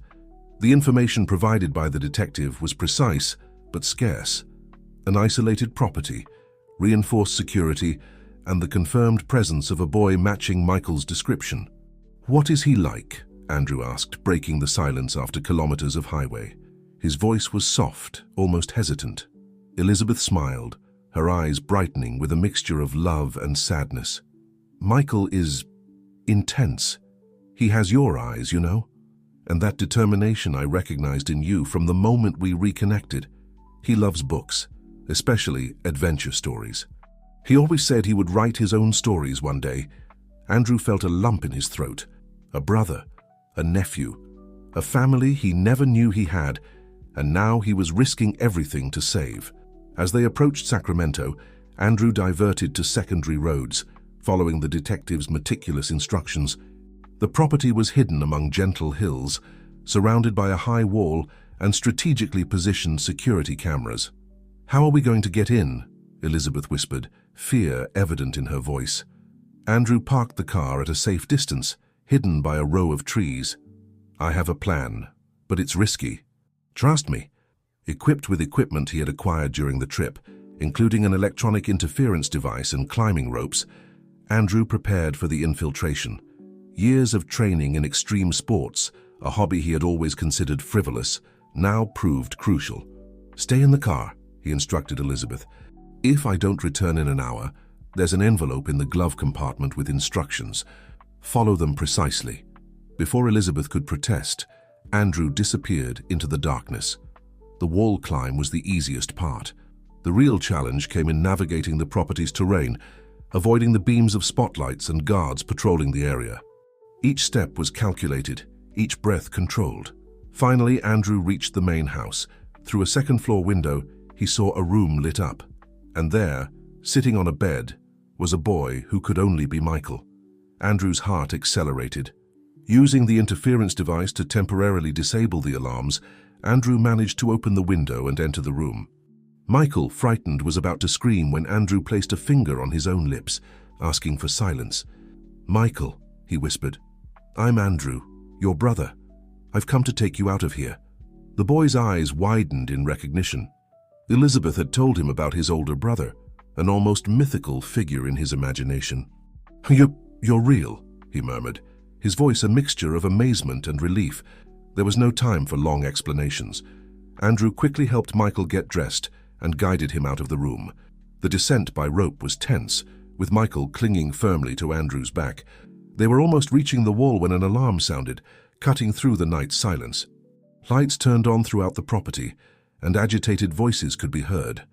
The information provided by the detective was precise, but scarce. An isolated property, reinforced security, and the confirmed presence of a boy matching Michael's description. "What is he like?" Andrew asked, breaking the silence after kilometers of highway. His voice was soft, almost hesitant. Elizabeth smiled, her eyes brightening with a mixture of love and sadness. "Michael is intense. He has your eyes, you know, and that determination I recognized in you from the moment we reconnected. He loves books, especially adventure stories. He always said he would write his own stories one day." Andrew felt a lump in his throat. A brother, a nephew, a family he never knew he had, and now he was risking everything to save. As they approached Sacramento, Andrew diverted to secondary roads, following the detective's meticulous instructions. The property was hidden among gentle hills, surrounded by a high wall and strategically positioned security cameras. "How are we going to get in?" Elizabeth whispered, fear evident in her voice. Andrew parked the car at a safe distance, hidden by a row of trees. "I have a plan, but it's risky. Trust me." Equipped with equipment he had acquired during the trip, including an electronic interference device and climbing ropes, Andrew prepared for the infiltration. Years of training in extreme sports, a hobby he had always considered frivolous, now proved crucial. "Stay in the car," he instructed Elizabeth. "If I don't return in an hour, there's an envelope in the glove compartment with instructions. Follow them precisely." Before Elizabeth could protest, Andrew disappeared into the darkness. The wall climb was the easiest part. The real challenge came in navigating the property's terrain, avoiding the beams of spotlights and guards patrolling the area. Each step was calculated, each breath controlled. Finally, Andrew reached the main house. Through a second-floor window, he saw a room lit up. And there, sitting on a bed, was a boy who could only be Michael. Andrew's heart accelerated. Using the interference device to temporarily disable the alarms, Andrew managed to open the window and enter the room. Michael, frightened, was about to scream when Andrew placed a finger on his own lips, asking for silence. "Michael," he whispered, "I'm Andrew, your brother. I've come to take you out of here." The boy's eyes widened in recognition. Elizabeth had told him about his older brother, an almost mythical figure in his imagination. You're real," he murmured, his voice a mixture of amazement and relief. There was no time for long explanations. Andrew quickly helped Michael get dressed and guided him out of the room. The descent by rope was tense, with Michael clinging firmly to Andrew's back. They were almost reaching the wall when an alarm sounded, cutting through the night's silence. Lights turned on throughout the property, and agitated voices could be heard.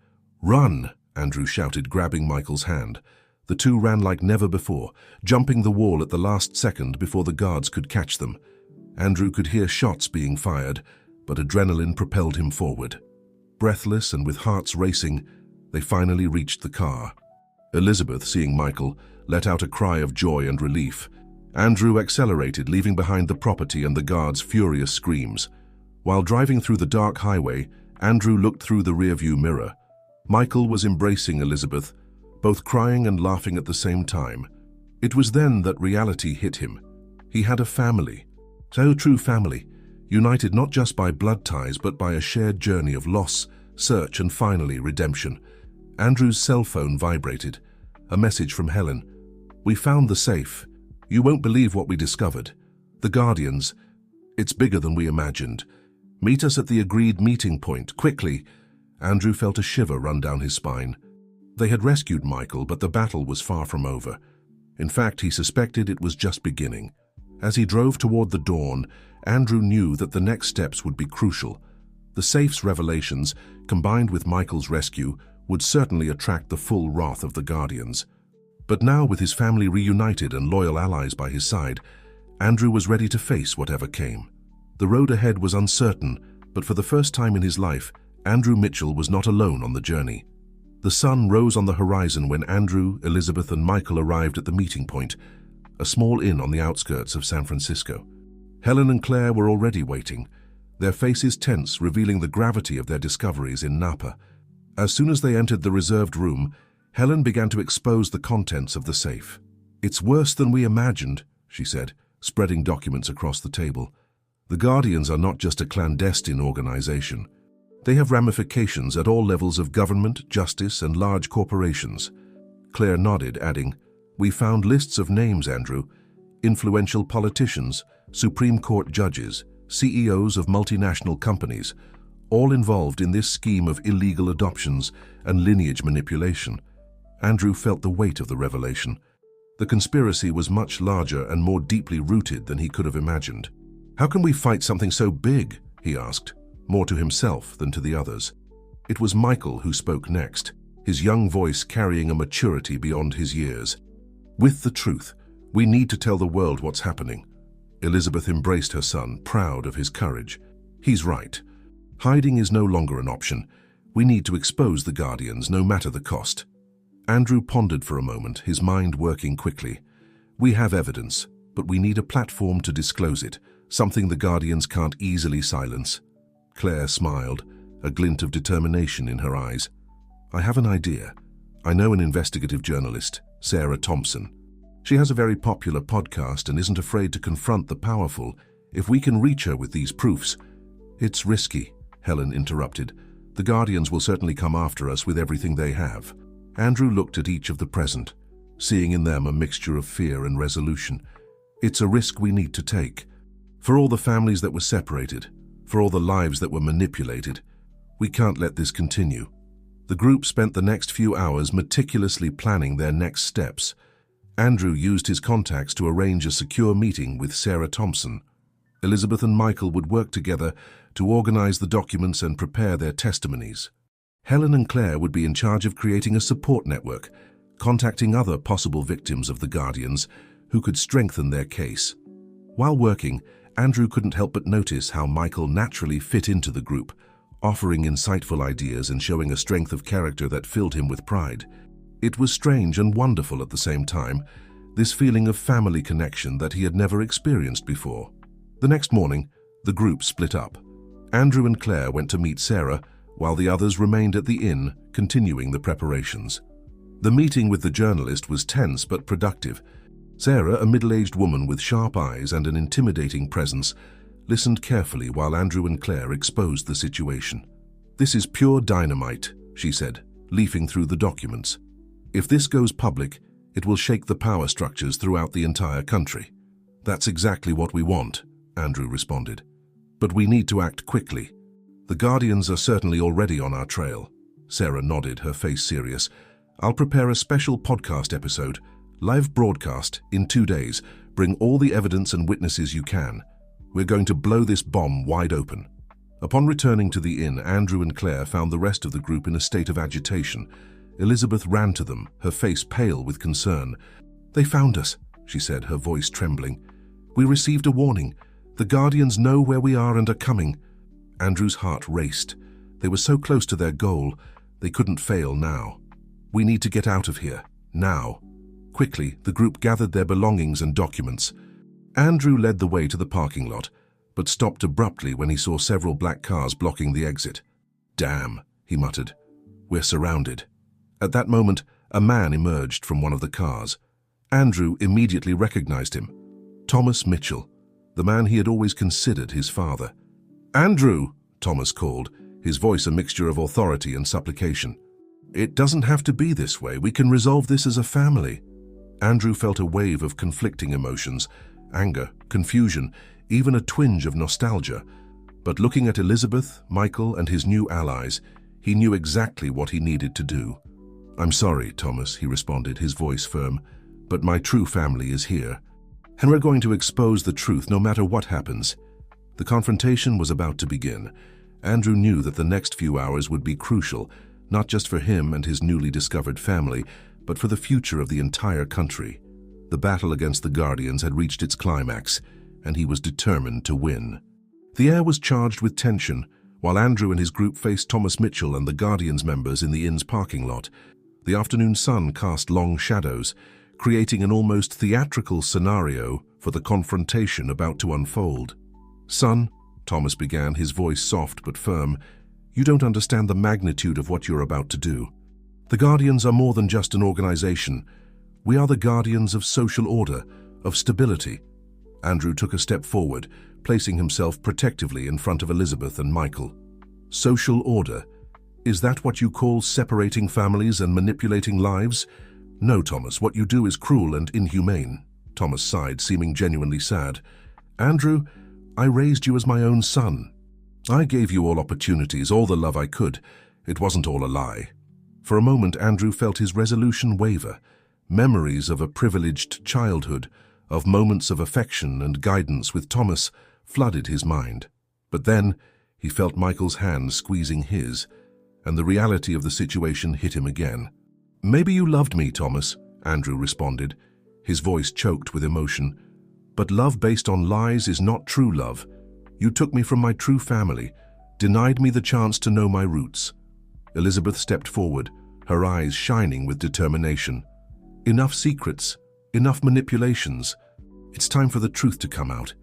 "Run!" Andrew shouted, grabbing Michael's hand. The two ran like never before, jumping the wall at the last second before the guards could catch them. Andrew could hear shots being fired, but adrenaline propelled him forward. Breathless and with hearts racing, they finally reached the car. Elizabeth, seeing Michael, let out a cry of joy and relief. Andrew accelerated, leaving behind the property and the guards' furious screams. While driving through the dark highway, Andrew looked through the rearview mirror. Michael was embracing Elizabeth, both crying and laughing at the same time. It was then that reality hit him. He had a family, so true family, united not just by blood ties but by a shared journey of loss, search and finally redemption. Andrew's cell phone vibrated. A message from Helen. "We found the safe. You won't believe what we discovered. The Guardians. It's bigger than we imagined. Meet us at the agreed meeting point, quickly." Andrew felt a shiver run down his spine. They had rescued Michael, but the battle was far from over. In fact, he suspected it was just beginning. As he drove toward the dawn, Andrew knew that the next steps would be crucial. The safe's revelations, combined with Michael's rescue, would certainly attract the full wrath of the Guardians. But now, with his family reunited and loyal allies by his side, Andrew was ready to face whatever came. The road ahead was uncertain, but for the first time in his life, Andrew Mitchell was not alone on the journey. The sun rose on the horizon when Andrew, Elizabeth, and Michael arrived at the meeting point, a small inn on the outskirts of San Francisco. Helen and Claire were already waiting, their faces tense, revealing the gravity of their discoveries in Napa. As soon as they entered the reserved room, Helen began to expose the contents of the safe. "It's worse than we imagined," she said, spreading documents across the table. "The Guardians are not just a clandestine organization. They have ramifications at all levels of government, justice, and large corporations." Claire nodded, adding, "We found lists of names, Andrew. Influential politicians, Supreme Court judges, CEOs of multinational companies, all involved in this scheme of illegal adoptions and lineage manipulation. Andrew felt the weight of the revelation. The conspiracy was much larger and more deeply rooted than he could have imagined. "How can we fight something so big?" he asked, more to himself than to the others. It was Michael who spoke next, his young voice carrying a maturity beyond his years. "With the truth, we need to tell the world what's happening." Elizabeth embraced her son, proud of his courage. "He's right. Hiding is no longer an option. We need to expose the Guardians, no matter the cost." Andrew pondered for a moment, his mind working quickly. "We have evidence, but we need a platform to disclose it, something the Guardians can't easily silence." Claire smiled, a glint of determination in her eyes. "I have an idea. I know an investigative journalist, Sarah Thompson. She has a very popular podcast and isn't afraid to confront the powerful. If we can reach her with these proofs—" "It's risky," Helen interrupted. "The Guardians will certainly come after us with everything they have." Andrew looked at each of the present, seeing in them a mixture of fear and resolution. "It's a risk we need to take. For all the families that were separated, for all the lives that were manipulated, we can't let this continue." The group spent the next few hours meticulously planning their next steps. Andrew used his contacts to arrange a secure meeting with Sarah Thompson. Elizabeth and Michael would work together to organize the documents and prepare their testimonies. Helen and Claire would be in charge of creating a support network, contacting other possible victims of the Guardians who could strengthen their case. While working, Andrew couldn't help but notice how Michael naturally fit into the group, offering insightful ideas and showing a strength of character that filled him with pride. It was strange and wonderful at the same time, this feeling of family connection that he had never experienced before. The next morning, the group split up. Andrew and Claire went to meet Sarah, while the others remained at the inn, continuing the preparations. The meeting with the journalist was tense but productive. Sarah, a middle-aged woman with sharp eyes and an intimidating presence, listened carefully while Andrew and Claire exposed the situation. "This is pure dynamite," she said, leafing through the documents. "If this goes public, it will shake the power structures throughout the entire country." "That's exactly what we want," Andrew responded. "But we need to act quickly. The Guardians are certainly already on our trail." Sarah nodded, her face serious. "I'll prepare a special podcast episode, live broadcast, in 2 days. Bring all the evidence and witnesses you can. We're going to blow this bomb wide open." Upon returning to the inn, Andrew and Claire found the rest of the group in a state of agitation. Elizabeth ran to them, her face pale with concern. "They found us," she said, her voice trembling. "We received a warning. The Guardians know where we are and are coming." Andrew's heart raced. They were so close to their goal. They couldn't fail now. "We need to get out of here, now." Quickly, the group gathered their belongings and documents. Andrew led the way to the parking lot, but stopped abruptly when he saw several black cars blocking the exit. "Damn," he muttered. "We're surrounded." At that moment, a man emerged from one of the cars. Andrew immediately recognized him. Thomas Mitchell, the man he had always considered his father. "Andrew," Thomas called, his voice a mixture of authority and supplication. "It doesn't have to be this way. We can resolve this as a family." Andrew felt a wave of conflicting emotions, anger, confusion, even a twinge of nostalgia. But looking at Elizabeth, Michael, and his new allies, he knew exactly what he needed to do. "I'm sorry, Thomas," he responded, his voice firm, "but my true family is here. And we're going to expose the truth no matter what happens." The confrontation was about to begin. Andrew knew that the next few hours would be crucial, not just for him and his newly discovered family, but for the future of the entire country. The battle against the Guardians had reached its climax, and he was determined to win. The air was charged with tension, while Andrew and his group faced Thomas Mitchell and the Guardians members in the inn's parking lot. The afternoon sun cast long shadows, creating an almost theatrical scenario for the confrontation about to unfold. "Son," Thomas began, his voice soft but firm, "you don't understand the magnitude of what you're about to do. The Guardians are more than just an organization. We are the guardians of social order, of stability." Andrew took a step forward, placing himself protectively in front of Elizabeth and Michael. "Social order? Is that what you call separating families and manipulating lives?" "No, Thomas, what you do is cruel and inhumane." Thomas sighed, seeming genuinely sad. "Andrew, I raised you as my own son." I gave you all opportunities, all the love I could. It wasn't all a lie. For a moment, Andrew felt his resolution waver. Memories of a privileged childhood, of moments of affection and guidance with Thomas, flooded his mind. But then, he felt Michael's hand squeezing his, and the reality of the situation hit him again. "Maybe you loved me, Thomas," Andrew responded, his voice choked with emotion. "But love based on lies is not true love. You took me from my true family, denied me the chance to know my roots." Elizabeth stepped forward, her eyes shining with determination. "Enough secrets, enough manipulations. It's time for the truth to come out."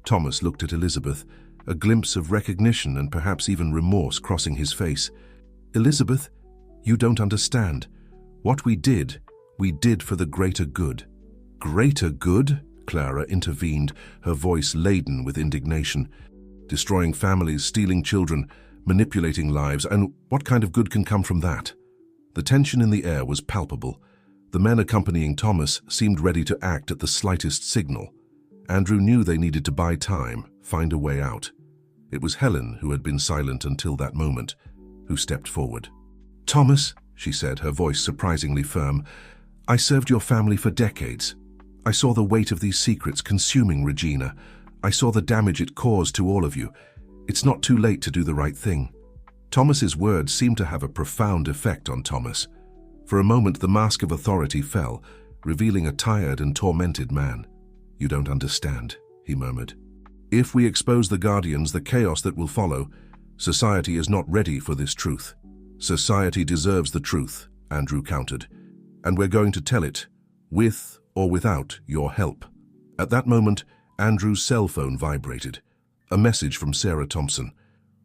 Thomas looked at Elizabeth, a glimpse of recognition and perhaps even remorse crossing his face. "Elizabeth, you don't understand. What we did for the greater good." "Greater good?" Clara intervened, her voice laden with indignation. "Destroying families, stealing children, manipulating lives, and what kind of good can come from that?" The tension in the air was palpable. The men accompanying Thomas seemed ready to act at the slightest signal. Andrew knew they needed to buy time, find a way out. It was Helen, who had been silent until that moment, who stepped forward. "Thomas," she said, her voice surprisingly firm, "I served your family for decades. I saw the weight of these secrets consuming Regina. I saw the damage it caused to all of you. It's not too late to do the right thing." Thomas's words seemed to have a profound effect on Thomas. For a moment, the mask of authority fell, revealing a tired and tormented man. "You don't understand," he murmured. "If we expose the Guardians, the chaos that will follow, society is not ready for this truth." "Society deserves the truth," Andrew countered, "and we're going to tell it, with or without your help." At that moment, Andrew's cell phone vibrated. A message from Sarah Thompson.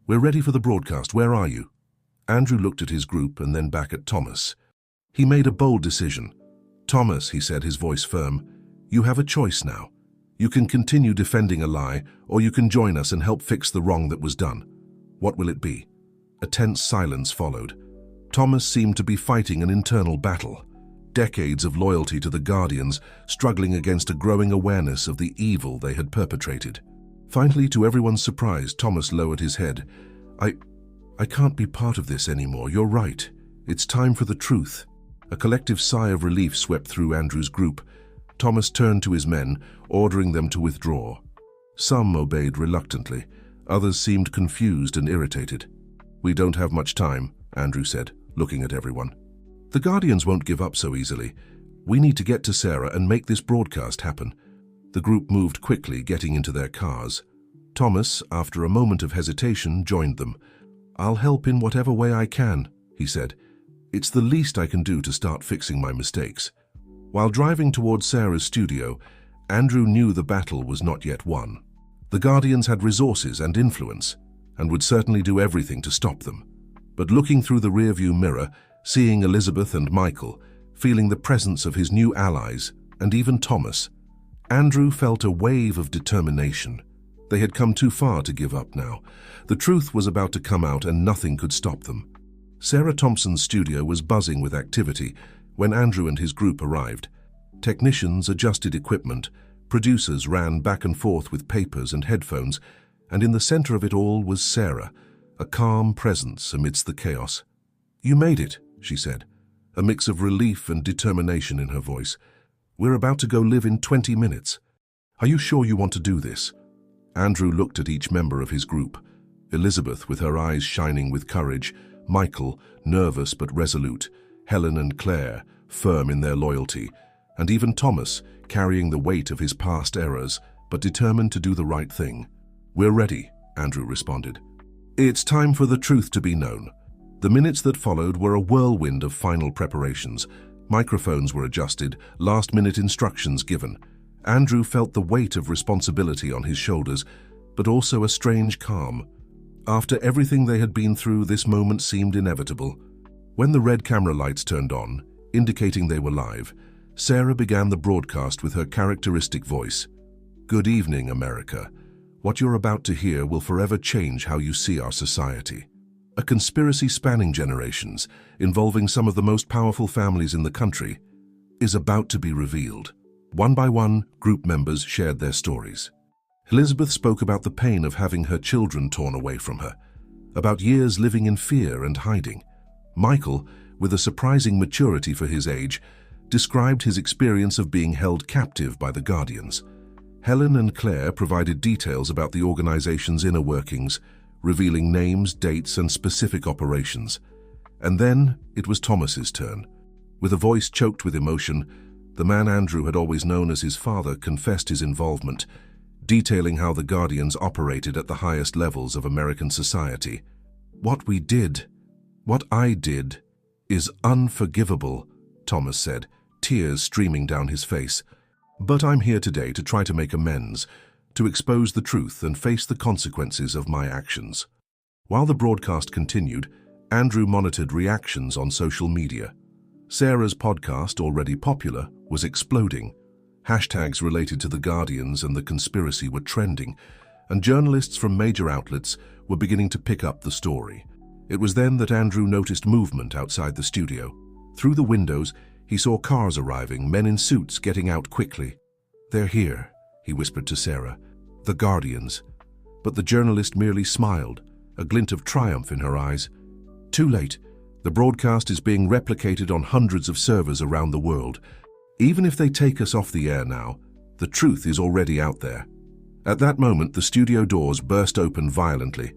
"We're ready for the broadcast. Where are you?" Andrew looked at his group and then back at Thomas. He made a bold decision. "Thomas," he said, his voice firm, "you have a choice now. You can continue defending a lie, or you can join us and help fix the wrong that was done. What will it be?" A tense silence followed. Thomas seemed to be fighting an internal battle. Decades of loyalty to the Guardians, struggling against a growing awareness of the evil they had perpetrated. Finally, to everyone's surprise, Thomas lowered his head. I can't be part of this anymore. You're right. It's time for the truth." A collective sigh of relief swept through Andrew's group. Thomas turned to his men, ordering them to withdraw. Some obeyed reluctantly. Others seemed confused and irritated. "We don't have much time," Andrew said, looking at everyone. "The Guardians won't give up so easily. We need to get to Sarah and make this broadcast happen." The group moved quickly, getting into their cars. Thomas, after a moment of hesitation, joined them. "I'll help in whatever way I can," he said. "It's the least I can do to start fixing my mistakes." While driving towards Sarah's studio, Andrew knew the battle was not yet won. The Guardians had resources and influence, and would certainly do everything to stop them. But looking through the rearview mirror, seeing Elizabeth and Michael, feeling the presence of his new allies, and even Thomas, Andrew felt a wave of determination. They had come too far to give up now. The truth was about to come out and nothing could stop them. Sarah Thompson's studio was buzzing with activity when Andrew and his group arrived. Technicians adjusted equipment, producers ran back and forth with papers and headphones, and in the center of it all was Sarah, a calm presence amidst the chaos. "You made it," she said, a mix of relief and determination in her voice. "We're about to go live in 20 minutes. Are you sure you want to do this?" Andrew looked at each member of his group. Elizabeth, with her eyes shining with courage, Michael, nervous but resolute, Helen and Claire, firm in their loyalty, and even Thomas, carrying the weight of his past errors, but determined to do the right thing. "We're ready," Andrew responded. "It's time for the truth to be known." The minutes that followed were a whirlwind of final preparations. Microphones were adjusted, last-minute instructions given. Andrew felt the weight of responsibility on his shoulders, but also a strange calm. After everything they had been through, this moment seemed inevitable. When the red camera lights turned on, indicating they were live, Sarah began the broadcast with her characteristic voice. "Good evening, America. What you're about to hear will forever change how you see our society. A conspiracy spanning generations, involving some of the most powerful families in the country, is about to be revealed." One by one, group members shared their stories. Elizabeth spoke about the pain of having her children torn away from her, about years living in fear and hiding. Michael, with a surprising maturity for his age, described his experience of being held captive by the Guardians. Helen and Claire provided details about the organization's inner workings, revealing names, dates, and specific operations. And then it was Thomas's turn. With a voice choked with emotion, the man Andrew had always known as his father confessed his involvement, detailing how the Guardians operated at the highest levels of American society. "What we did, what I did, is unforgivable," Thomas said, tears streaming down his face. "But I'm here today to try to make amends, to expose the truth and face the consequences of my actions." While the broadcast continued, Andrew monitored reactions on social media. Sarah's podcast, already popular, was exploding. Hashtags related to the Guardians and the conspiracy were trending, and journalists from major outlets were beginning to pick up the story. It was then that Andrew noticed movement outside the studio. Through the windows, he saw cars arriving, men in suits getting out quickly. "They're here," he whispered to Sarah. "The Guardians." But the journalist merely smiled, a glint of triumph in her eyes. "Too late. The broadcast is being replicated on hundreds of servers around the world. Even if they take us off the air now, the truth is already out there." At that moment, the studio doors burst open violently.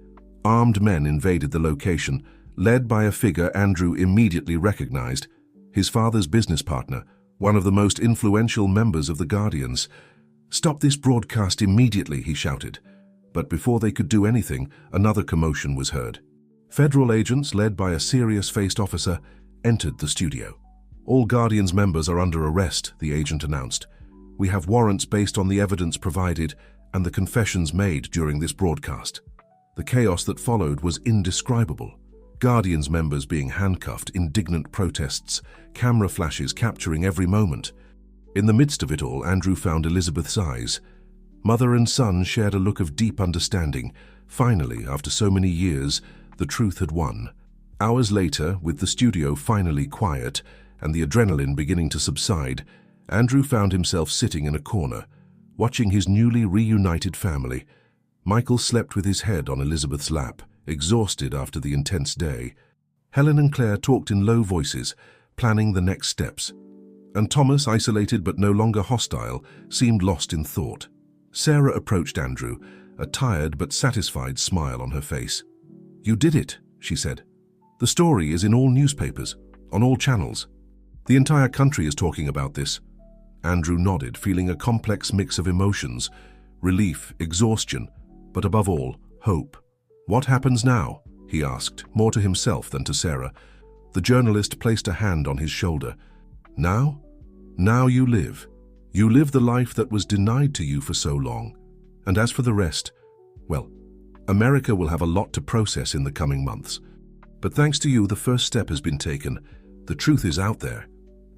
Armed men invaded the location, led by a figure Andrew immediately recognized, his father's business partner, one of the most influential members of the Guardians. "Stop this broadcast immediately," he shouted. But before they could do anything, another commotion was heard. Federal agents, led by a serious-faced officer, entered the studio. "All Guardians members are under arrest," the agent announced. "We have warrants based on the evidence provided and the confessions made during this broadcast." The chaos that followed was indescribable. Guardians members being handcuffed, indignant protests, camera flashes capturing every moment. In the midst of it all, Andrew found Elizabeth's eyes. Mother and son shared a look of deep understanding. Finally, after so many years, the truth had won. Hours later, with the studio finally quiet and the adrenaline beginning to subside, Andrew found himself sitting in a corner, watching his newly reunited family. Michael slept with his head on Elizabeth's lap, exhausted after the intense day. Helen and Claire talked in low voices, planning the next steps. And Thomas, isolated but no longer hostile, seemed lost in thought. Sarah approached Andrew, a tired but satisfied smile on her face. "You did it," she said. "The story is in all newspapers, on all channels. The entire country is talking about this." Andrew nodded, feeling a complex mix of emotions, relief, exhaustion, but above all, hope. "What happens now?" he asked, more to himself than to Sarah. The journalist placed a hand on his shoulder. "Now? Now you live. You live the life that was denied to you for so long. And as for the rest, well, America will have a lot to process in the coming months. But thanks to you, the first step has been taken. The truth is out there."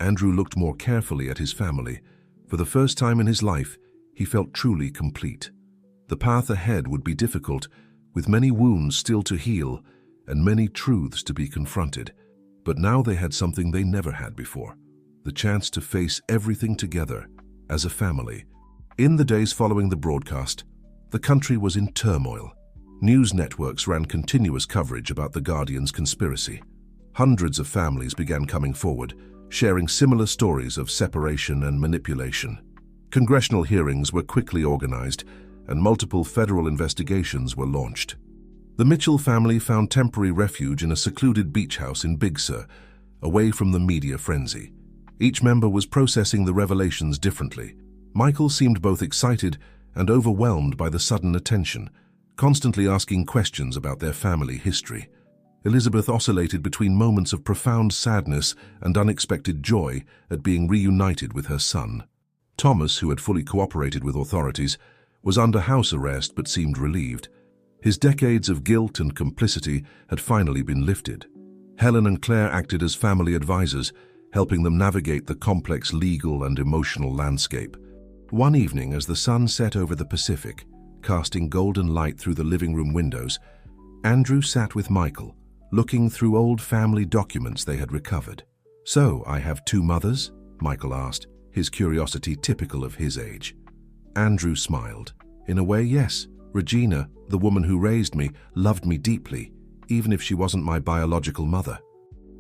Andrew looked more carefully at his family. For the first time in his life, he felt truly complete. The path ahead would be difficult, with many wounds still to heal and many truths to be confronted. But now they had something they never had before, the chance to face everything together as a family. In the days following the broadcast, the country was in turmoil. News networks ran continuous coverage about the Guardians' conspiracy. Hundreds of families began coming forward, sharing similar stories of separation and manipulation. Congressional hearings were quickly organized, and multiple federal investigations were launched. The Mitchell family found temporary refuge in a secluded beach house in Big Sur, away from the media frenzy. Each member was processing the revelations differently. Michael seemed both excited and overwhelmed by the sudden attention, constantly asking questions about their family history. Elizabeth oscillated between moments of profound sadness and unexpected joy at being reunited with her son. Thomas, who had fully cooperated with authorities, was under house arrest but seemed relieved. His decades of guilt and complicity had finally been lifted. Helen and Claire acted as family advisors, helping them navigate the complex legal and emotional landscape. One evening, as the sun set over the Pacific, casting golden light through the living room windows, Andrew sat with Michael, looking through old family documents they had recovered. "So, I have two mothers?" Michael asked, his curiosity typical of his age. Andrew smiled. In a way, yes. Regina, the woman who raised me, loved me deeply, even if she wasn't my biological mother.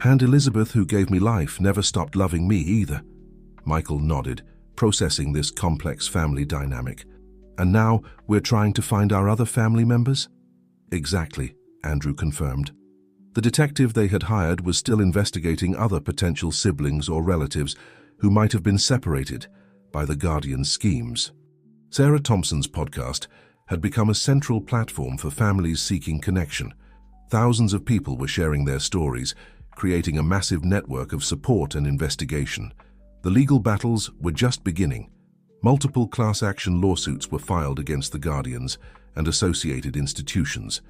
And Elizabeth, who gave me life, never stopped loving me either. Michael nodded, processing this complex family dynamic. And now we're trying to find our other family members? Exactly, Andrew confirmed. The detective they had hired was still investigating other potential siblings or relatives who might have been separated by the Guardian's schemes. Sarah Thompson's podcast had become a central platform for families seeking connection. Thousands of people were sharing their stories, creating a massive network of support and investigation. The legal battles were just beginning. Multiple class action lawsuits were filed against the Guardians and associated institutions.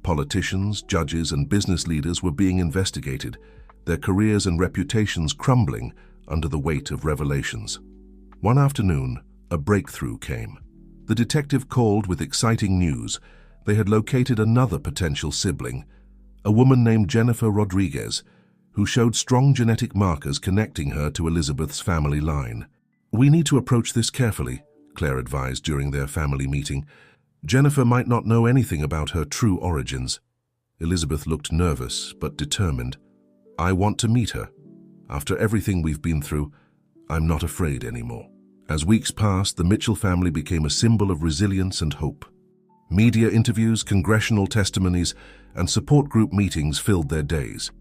Politicians, judges, and business leaders were being investigated, their careers and reputations crumbling under the weight of revelations. One afternoon, a breakthrough came. The detective called with exciting news. They had located another potential sibling, a woman named Jennifer Rodriguez, who showed strong genetic markers connecting her to Elizabeth's family line. "We need to approach this carefully," Claire advised during their family meeting. "Jennifer might not know anything about her true origins." Elizabeth looked nervous but determined. "I want to meet her. After everything we've been through, I'm not afraid anymore." As weeks passed, the Mitchell family became a symbol of resilience and hope. Media interviews, congressional testimonies, and support group meetings filled their days.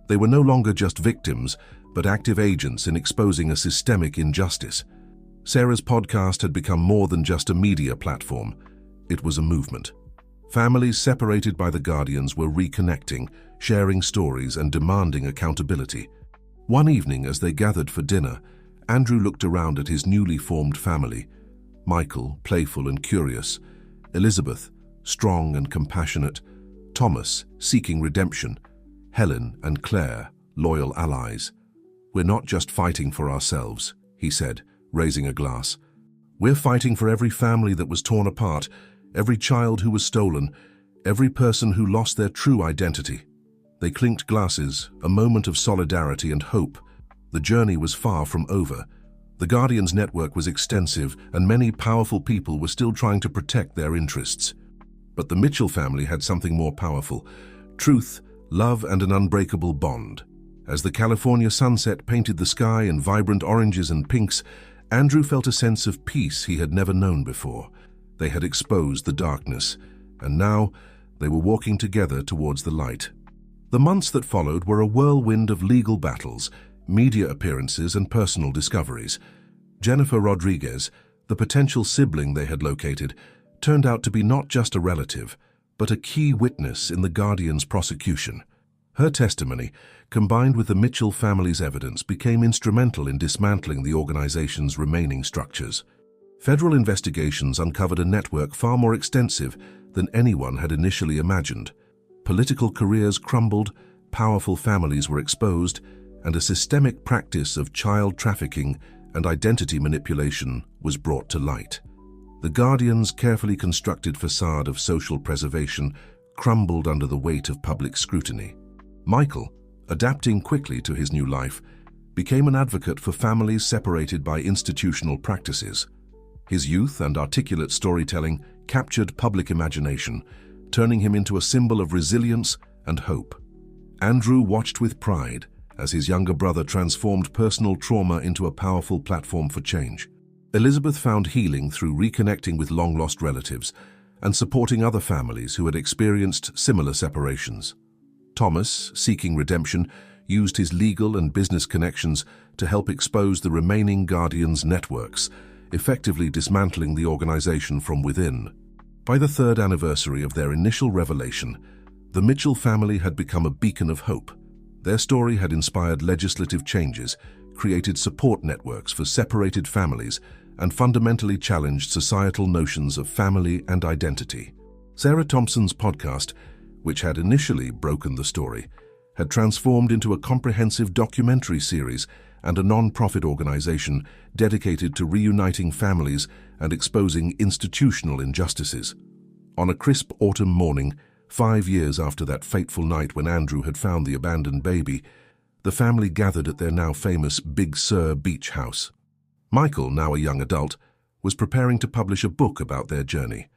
They were no longer just victims, but active agents in exposing a systemic injustice. Sarah's podcast had become more than just a media platform. It was a movement. Families separated by the Guardians were reconnecting, sharing stories, and demanding accountability. One evening, as they gathered for dinner, Andrew looked around at his newly formed family. Michael, playful and curious. Elizabeth, strong and compassionate. Thomas, seeking redemption. Helen and Claire, loyal allies. "We're not just fighting for ourselves," he said, raising a glass. "We're fighting for every family that was torn apart, every child who was stolen, every person who lost their true identity." They clinked glasses, a moment of solidarity and hope. The journey was far from over. The Guardian's network was extensive, and many powerful people were still trying to protect their interests. But the Mitchell family had something more powerful: truth, love, and an unbreakable bond. As the California sunset painted the sky in vibrant oranges and pinks, Andrew felt a sense of peace he had never known before. They had exposed the darkness, and now they were walking together towards the light. The months that followed were a whirlwind of legal battles, media appearances, and personal discoveries. Jennifer Rodriguez, the potential sibling they had located, turned out to be not just a relative, but a key witness in the Guardian's prosecution. Her testimony, combined with the Mitchell family's evidence, became instrumental in dismantling the organization's remaining structures. Federal investigations uncovered a network far more extensive than anyone had initially imagined. Political careers crumbled, powerful families were exposed, and a systemic practice of child trafficking and identity manipulation was brought to light. The Guardian's carefully constructed facade of social preservation crumbled under the weight of public scrutiny. Michael, adapting quickly to his new life, became an advocate for families separated by institutional practices. His youth and articulate storytelling captured public imagination, turning him into a symbol of resilience and hope. Andrew watched with pride as his younger brother transformed personal trauma into a powerful platform for change. Elizabeth found healing through reconnecting with long-lost relatives and supporting other families who had experienced similar separations. Thomas, seeking redemption, used his legal and business connections to help expose the remaining Guardians' networks, effectively dismantling the organization from within. By the third anniversary of their initial revelation, the Mitchell family had become a beacon of hope. Their story had inspired legislative changes, created support networks for separated families, and fundamentally challenged societal notions of family and identity. Sarah Thompson's podcast, which had initially broken the story, had transformed into a comprehensive documentary series and a non-profit organization dedicated to reuniting families and exposing institutional injustices. On a crisp autumn morning, 5 years after that fateful night when Andrew had found the abandoned baby, the family gathered at their now famous Big Sur beach house. Michael, now a young adult, was preparing to publish a book about their journey.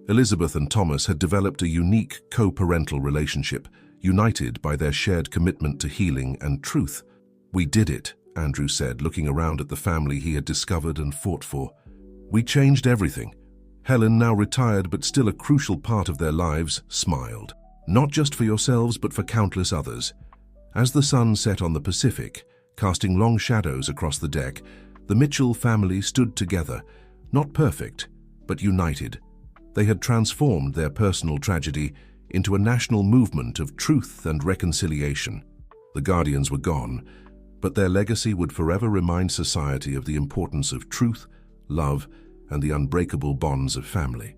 Elizabeth and Thomas had developed a unique co-parental relationship, united by their shared commitment to healing and truth. "We did it," Andrew said, looking around at the family he had discovered and fought for. "We changed everything." Helen, now retired but still a crucial part of their lives, smiled. "Not just for yourselves, but for countless others." As the sun set on the Pacific, casting long shadows across the deck, the Mitchell family stood together, not perfect, but united. They had transformed their personal tragedy into a national movement of truth and reconciliation. The Guardians were gone, but their legacy would forever remind society of the importance of truth, love, and the unbreakable bonds of family.